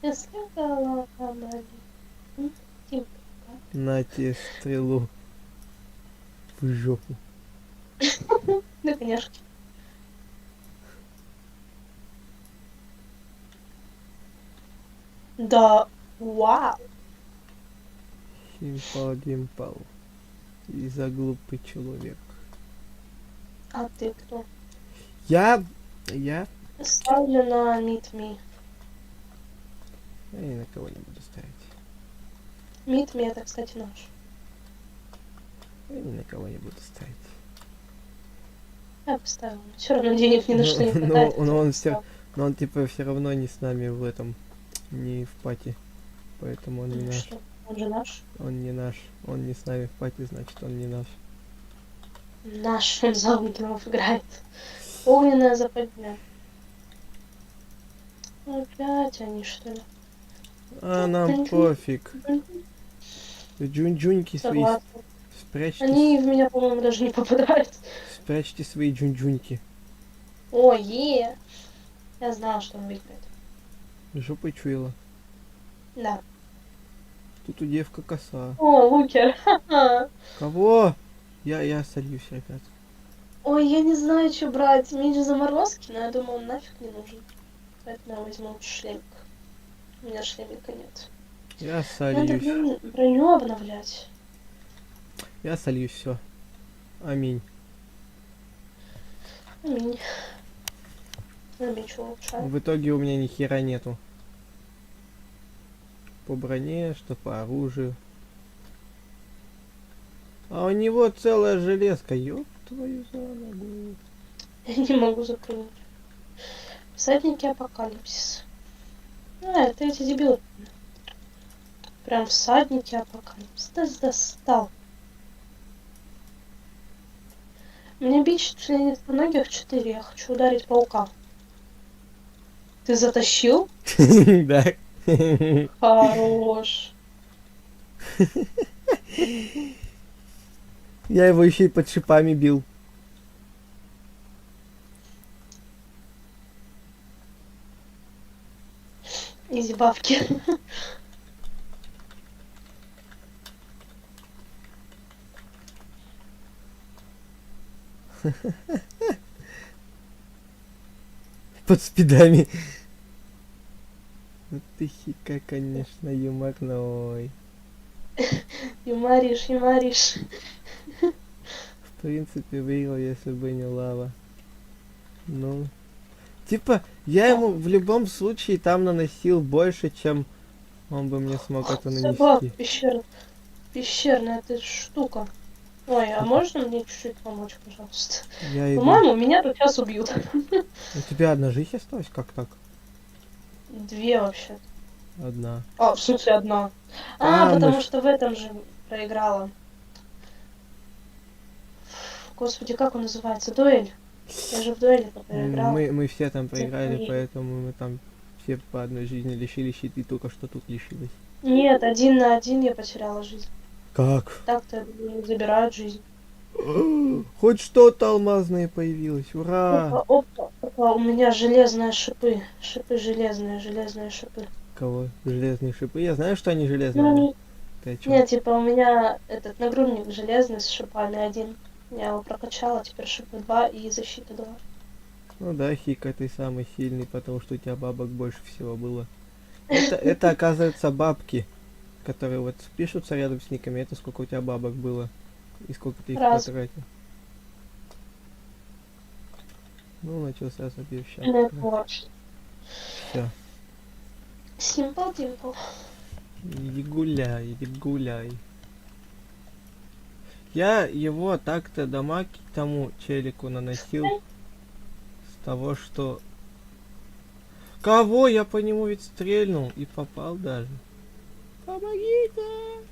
Я слегала помали. На тебе стрелу. В жопу. Да, конечно. Да, вау. Симпал Димпал. И за глупый человек. А ты кто? Я Ставлю на Meet Me. ни на кого не буду ставить. Meet Me это, кстати, наш. Я ни на кого не буду ставить. Я поставила. Все равно денег ни на что не хватает. Но он все, но он типа все равно не с нами в этом, не в пати, поэтому он не наш. Что? Он же наш. Он не наш. Он не с нами в пати, значит, он не наш. Наш, он за ангелов играет. Огненная западня. Опять они, что ли? А нам пофиг. Джунджуньки свои Согласна. спрячьте. Они в меня, по-моему, даже не попадают. Спрячьте свои джунджуньки. О, я знала, что он выиграет. Жопой чуяла. Да. Тут у девка коса. О, Лукер. Ха-ха. Кого? Я сольюсь, ребят. Ой, я не знаю, что брать. Меч заморозки, но я думаю, он нафиг не нужен. Поэтому я возьму шлемик. У меня шлемика нет. Я Надо сольюсь. броню обновлять. Я сольюсь, все. Аминь. Аминь. А меч улучшаю. В итоге у меня ни хера нету. По броне, что по оружию. А у него целая железка. Ёб твою за ногу. Я не могу запрыгнуть. Всадники апокалипсис. А, это эти дебилы. Прям всадники апокалипсис. Ты достал. Мне бич членит по ноге в 4. Я хочу ударить паука. Ты затащил? Да. Хорош. Я его еще и под шипами бил. Изи бабки. Под спидами. Ну ты хика, конечно, юморной. Юмаришь, юмаришь. В принципе, выиграл, если бы не лава. Ну. Типа, я ему в любом случае там наносил больше, чем он бы мне смог это Собака нанести. пещерная ты штука. Ой, а можно мне чуть-чуть помочь, пожалуйста? Я иду. По-моему, меня тут сейчас убьют. У тебя одна жизнь осталась? Как так? 2 вообще. Одна. А, в смысле одна. А, мы Потому ж- что в этом же проиграла. Господи, как он называется? Дуэль. Я же в дуэли проиграла. Мы все там проиграли, Заходи. поэтому мы там все по одной жизни лишились, и ты только что тут лишилась. Нет, 1 на 1 я потеряла жизнь. Как? Так-то не забирают жизнь. Хоть что-то алмазное появилось, ура! Опа, у меня железные шипы. Шипы железные шипы. Кого? Железные шипы? Я знаю, что они железные. Ну, но ты о чём? нет, типа у меня этот нагрудник железный с шипами 1. Я его прокачала, теперь шипы 2 и защита 2. Ну да, Хика, ты самый сильный, потому что у тебя бабок больше всего было. Это оказывается бабки, которые вот пишутся рядом с никами. Это сколько у тебя бабок было и сколько ты их Раз. потратил. Ну, начался забив сейчас. Ну, вот. Все. Simple Dimple. Иди гуляй, иди гуляй. Я его так-то дамаг тому челику наносил с того, что... Кого? Я по нему ведь стрельнул и попал даже. Помогите!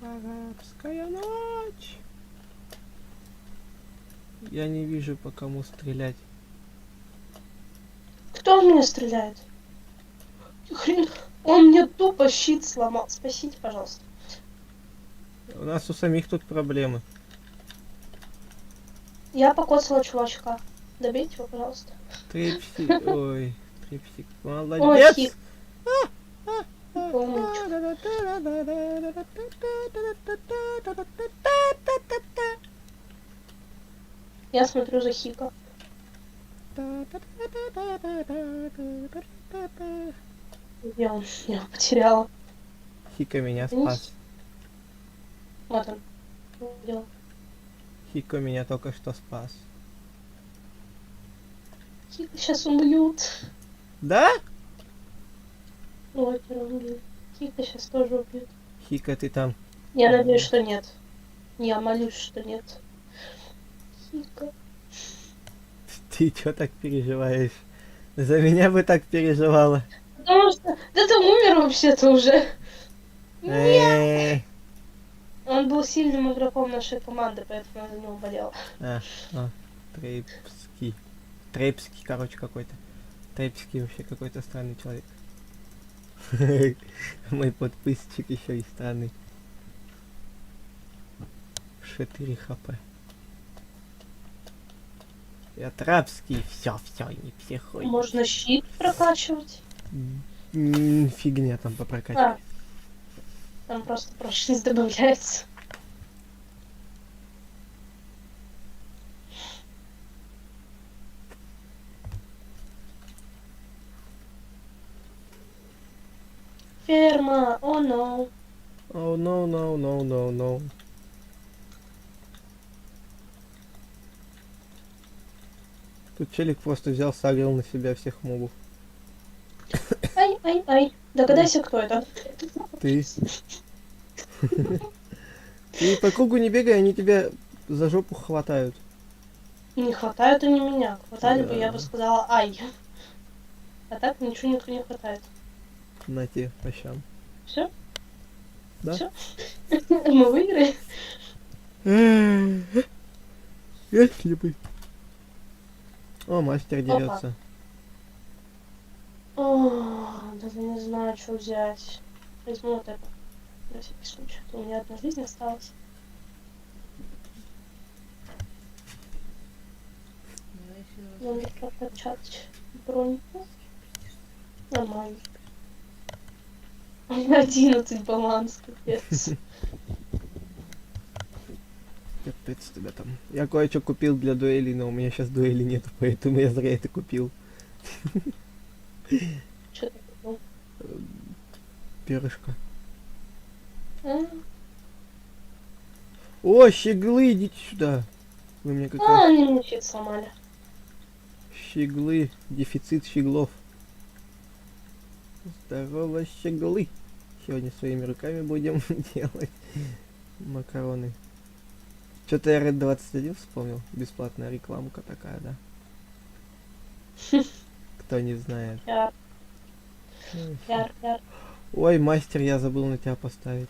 Арабская ночь! Я не вижу, по кому стрелять. Кто в меня стреляет? Хрен. Он мне тупо щит сломал. Спасите, пожалуйста. У нас у самих тут проблемы. Я покоцала чувачка. Добейте его, пожалуйста. Трипси... Ой, Трипсик, Ой, молодец! хит. Умничка. Я смотрю за Хика. Где он? Я его потеряла. Хика меня спас. Вот он. Увидела. Хика меня только что спас. Хика сейчас убьют. Да? Локера убьют. Хика сейчас тоже убьют. Хика, ты там. Я надеюсь, что нет. Я молюсь, что нет. Хика. Ты чё так переживаешь? За меня бы так переживала. Потому что... Да ты умер вообще-то уже. Э, Он был сильным игроком нашей команды, поэтому я за него болела. Трейпский. Трейпский, короче, какой-то. Трейпский вообще какой-то странный человек. Мой подписчик еще и странный. 4 хп. Я трапский, все, не психуй. Можно щит прокачивать. Фигня там по прокачке. А, там просто прочность добавляется. Ферма, о no. Oh no, no, no, no, no. Тут челик просто взял, сагрил на себя всех мобов. Ай. Догадайся, кто это. Ты. Ты по кругу не бегай, они тебя за жопу хватают. Не хватает они меня. Хватали бы, я Да. бы сказала ай. А так ничего никто не хватает. На те, по щам. Все? Да? Всё? Мы выиграли? Если бы. О, мастер дерется. О, даже не знаю, что взять. Возьму вот это. На всякий случай. У меня одна жизнь осталась. Надо прокачать броньку. Нормально. У меня 11 баланс, капец. Капец тебя там. Я кое-что купил для дуэли, но у меня сейчас дуэли нету, поэтому я зря это купил. Что ты купил? Перышко. А, О, щеглы, идите сюда. Вы мне как раз... они мне щит сломали. Щеглы, дефицит щеглов. Здорово, щеглы. Сегодня своими руками будем делать макароны. Что-то я Red 21 вспомнил. Бесплатная рекламка такая, да? Кто не знает. Яр. Ой, мастер, я забыл на тебя поставить.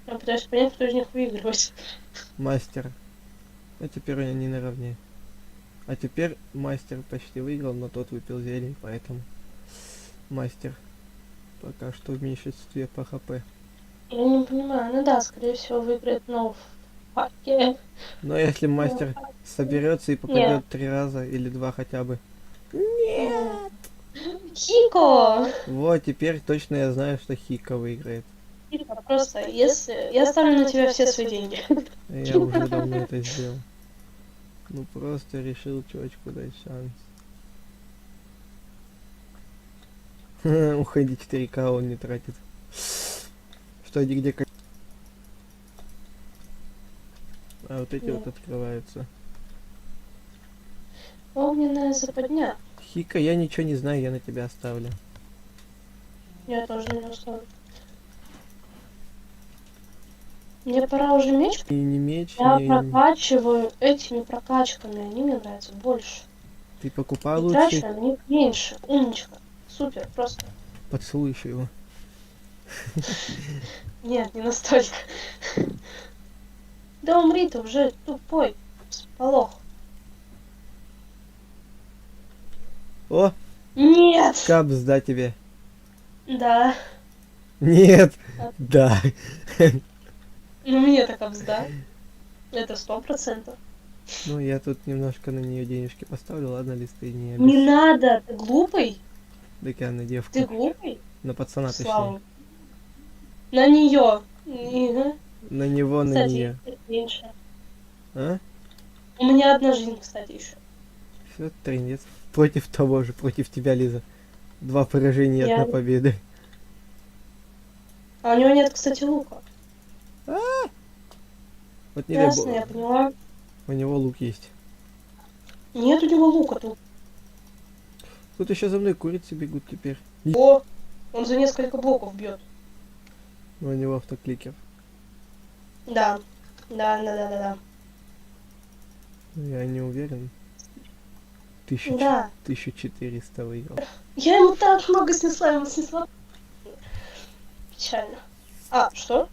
Я пытаюсь понять, кто из них выигрывает. Мастер. А теперь они наравне. А теперь мастер почти выиграл, но тот выпил зелень, поэтому мастер пока что в меньшинстве по хп. Я не понимаю, ну да, скорее всего выиграет, но в факе. Но если мастер соберется и попадет 3 раза или 2 хотя бы. Хико! Вот, теперь точно я знаю, что Хика выиграет. Хико, просто, если... Я ставлю на тебя все свои деньги. Я уже давно это сделал. Ну просто решил чувачку дать шанс. Уходи 4К он не тратит. Что, где как... А вот эти вот открываются. Огненная западня. Хика, я ничего не знаю, я на тебя оставлю. Я тоже не оставлю. Мне пора уже меч. И не меч, Я не... прокачиваю этими прокачками, они мне нравятся больше. Ты покупай И лучше. трачу на них меньше. Умничка. Супер, просто. Поцелуй еще его. Нет, не настолько. Да умри ты уже, тупой. Сполох. О, Нет! капс, да тебе. Да. Нет, А. да. Ну мне так обзда. Это 100%. Ну, я тут немножко на нее денежки поставлю, ладно, листы не Не надо, ты глупый? Так я на девку. Ты глупый? На пацана Слава. точнее. На нее. На него, на Кстати, нее. меньше. А? У меня одна жизнь, кстати, еще. Все, трындец. Против того же, против тебя, Лиза. 2 поражения, Я- 1 победа. А у него нет, кстати, лука. Вот не Ясно, я поняла. у него лук есть. Нет у него лука тут. Тут еще за мной курицы бегут теперь. О, он за несколько блоков бьет. У него автокликер. Да. Да. Я не уверен. 1000, Да. 1400 выиграл. Я ему так много снесла, ему снесла. Печально. А, что?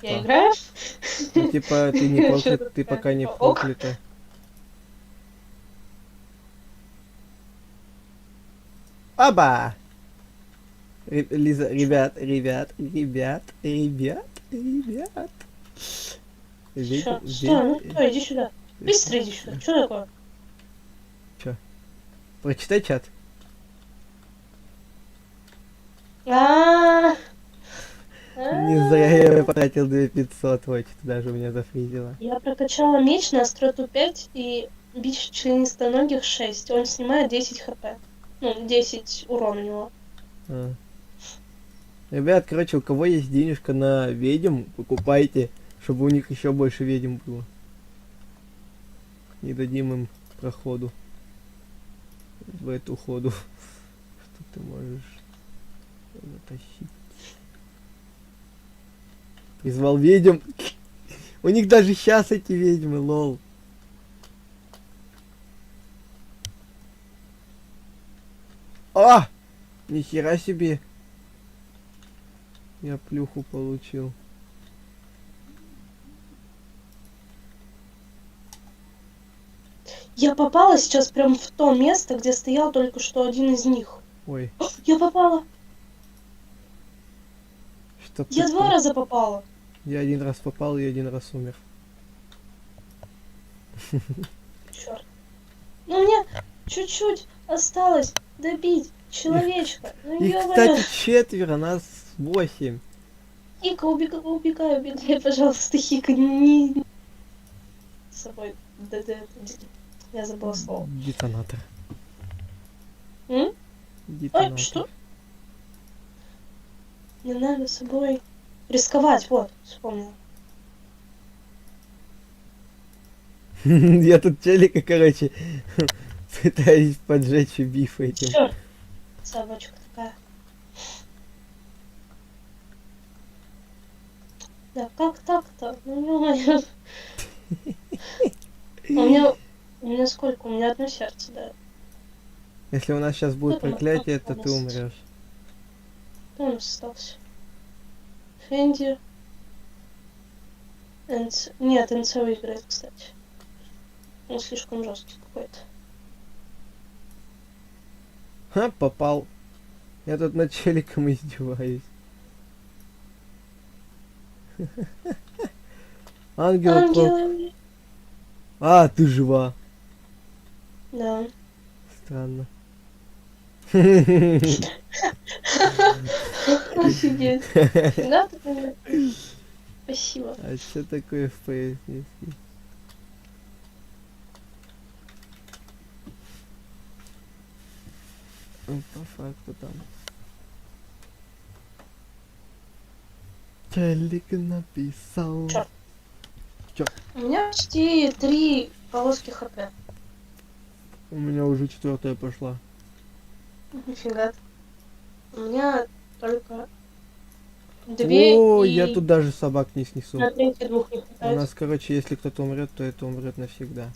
Я Что? играю? Ну, типа, ты не проклят, Чё-то ты такая, пока не типа, ок. проклята. Оба! Лиза, Чё? ребят. Ведьм, Чё? Стой, ну стой, иди сюда. Быстро иди сюда. Что такое? Чё? Прочитай чат. А, Не зря я потратил 2500, вот ты даже у меня зафризило. Я прокачала меч на остроту 5 и бич членистоногих 6. Он снимает 10 хп. Ну, 10 урона у него. А. Ребят, короче, у кого есть денежка на ведьм, покупайте, чтобы у них еще больше ведьм было. Не дадим им проходу в эту ходу. Что ты можешь затащить? Призвал ведьм. У них даже сейчас эти ведьмы, лол. А! Нихера себе. Я плюху получил. Я попала сейчас прям в то место, где стоял только что один из них. Ой, Я попала! что Я 2 раза попала. Я один раз попал и один раз умер. Черт. Ну мне чуть-чуть осталось добить человечка. Ну Их, ё-моё. кстати, 4, нас 8. Хика, убегай, пожалуйста, Хика, не с собой. Я забыла слово. Детонатор. М? Ой, Детонатор. что? Не надо с собой рисковать, вот, вспомнила. Я тут челика, короче, пытаюсь поджечь убив этим. Черт, собачка такая. Да как так-то? Ну ё-моё. У меня сколько? У меня одно сердце, да. Если у нас сейчас будет Кто там проклятие, остался то у ты нас? умрешь. Кто у нас остался? Фенди. Нет, НЦ выиграет, кстати. Он слишком жесткий какой-то. Ха, попал. Я тут над челиком издеваюсь. Ангел про... Ангелы. А, ты жива. Да. Странно. Офигеть. Фига ты понял. Спасибо. А что такое FPS? Ну, по факту там. Челик написал. Чёрт. У меня почти 3 полоски хп. У меня уже 4 пошла. Нифига. У меня только 2 О, и я тут даже собак не снесу. на 3 2 не У хватает. нас, короче, если кто-то умрет, то это умрет навсегда.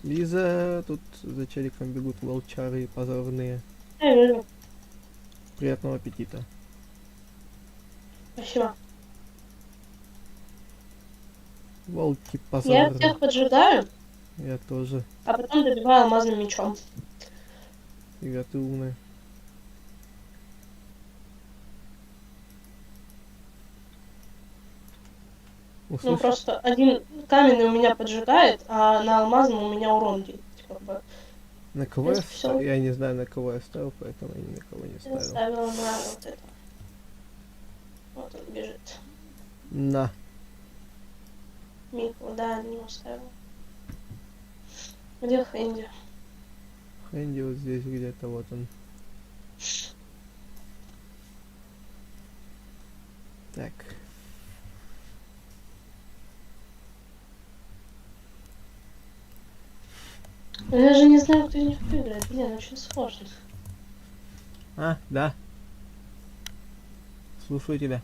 Лиза, тут за челиком бегут волчары позорные. Я вижу. Приятного аппетита. Спасибо. Волки Я позорные. всех поджидаю, Я тоже. а потом добиваю алмазным мечом. Фига ты умная. Ну Услышь? просто один каменный у меня поджигает, а на алмазном у меня урон делит. Типа бы. На кого я принципе, всё. Я не знаю, на кого я ставил, поэтому я ни на кого не Я ставил. ставила на вот это. Вот он бежит. На. Мику, да, не ставила. Где Хэнди? Хэнди вот здесь где-то, вот он. Так. Я даже не знаю, кто из них выиграет. Блин, очень сложно. А, да. Слушаю тебя.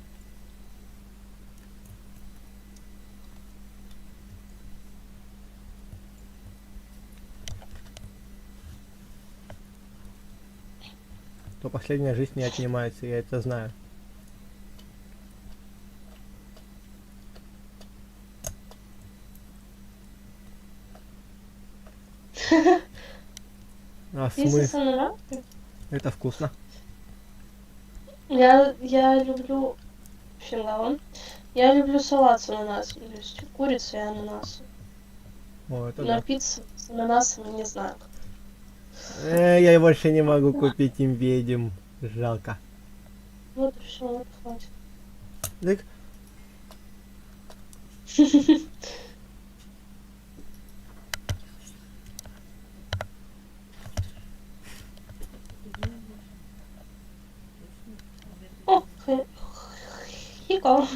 То последняя жизнь не отнимается, я это знаю. Пицца смысле? с ананасами? Это вкусно. Я люблю фингал. Я люблю салат с ананасом, то есть курица и ананасы. О, это Но да. пиццу с ананасами не знаю. Я больше не могу купить им ведьм. Жалко. Вот и все, вот хватит. Так, О, хикал.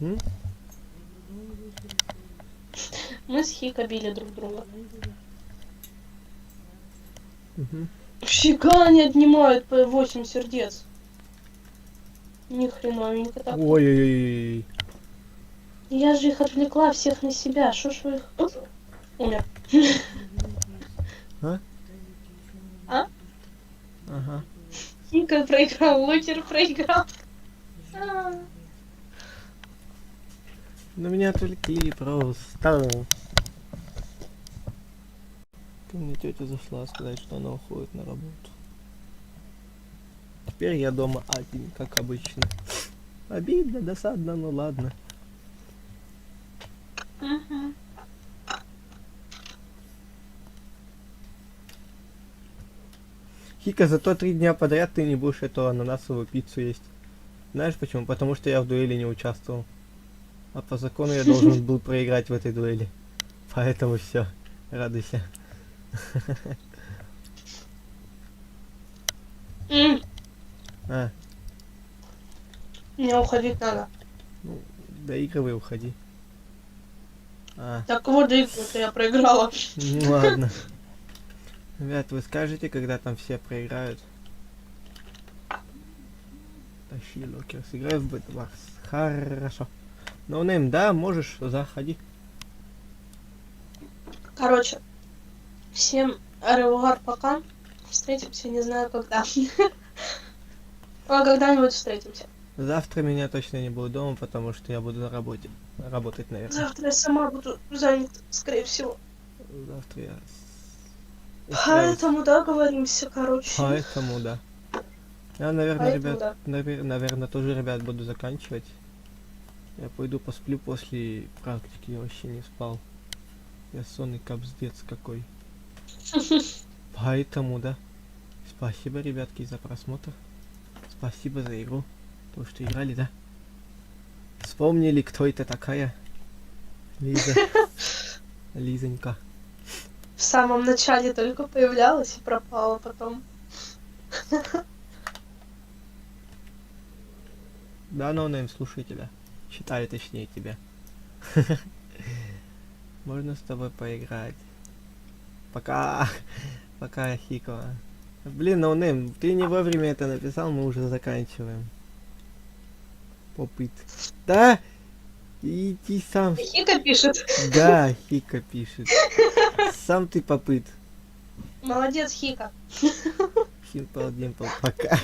м? Мы с Хика били друг друга. Мгм. Фига они отнимают по 8 сердец. Ни хреновенько так. Ой-ой-ой. Я же их отвлекла всех на себя. Шо ж вы их... Умер. А? А? Ага. Хика проиграл, Лутер проиграл. А. На меня отвлекли просто. Ко мне тетя зашла сказать, что она уходит на работу. Теперь я дома один, как обычно. Обидно, досадно, ну ладно. Мгм. Хика, зато 3 дня подряд ты не будешь эту ананасовую пиццу есть. Знаешь почему? Потому что я в дуэли не участвовал. А по закону я должен был проиграть в этой дуэли. Поэтому все, радуйся. М, А, Мне уходить надо. ну, доигрывай, уходи. А, Так вот, доигрывать я проиграла. ну ладно. Ребят, вы скажете, когда там все проиграют? Тащи, Локер, сыграй в Бэтварс. Хорошо. Ноунейм, да, можешь, заходи. Короче, всем ревуар, пока. Встретимся, не знаю когда. А когда-нибудь встретимся. Завтра меня точно не будет дома, потому что я буду на работе. Работать, наверное. Завтра я сама буду занята, скорее всего. Завтра я устраиваюсь. Поэтому договоримся, короче. Поэтому, да. Я, наверное, Поэтому ребят, да. наверное, тоже, ребят, буду заканчивать. Я пойду посплю после практики, я вообще не спал. Я сонный капздец какой. Поэтому, да. Спасибо, ребятки, за просмотр. Спасибо за игру. То, что играли, да. Вспомнили, кто это такая? Лиза. Лизонька. В самом начале только появлялась и пропала потом. Да, ноунейм, слушай тебя. Считаю точнее тебя. Можно с тобой поиграть. Пока. Пока, Хико. Блин, ноунейм, ты не вовремя это написал, мы уже заканчиваем. Попыт. Да! Иди сам. Хика пишет. Да, Хика пишет. Сам ты попыт. Молодец, Хика. Симпл Димпл, пока.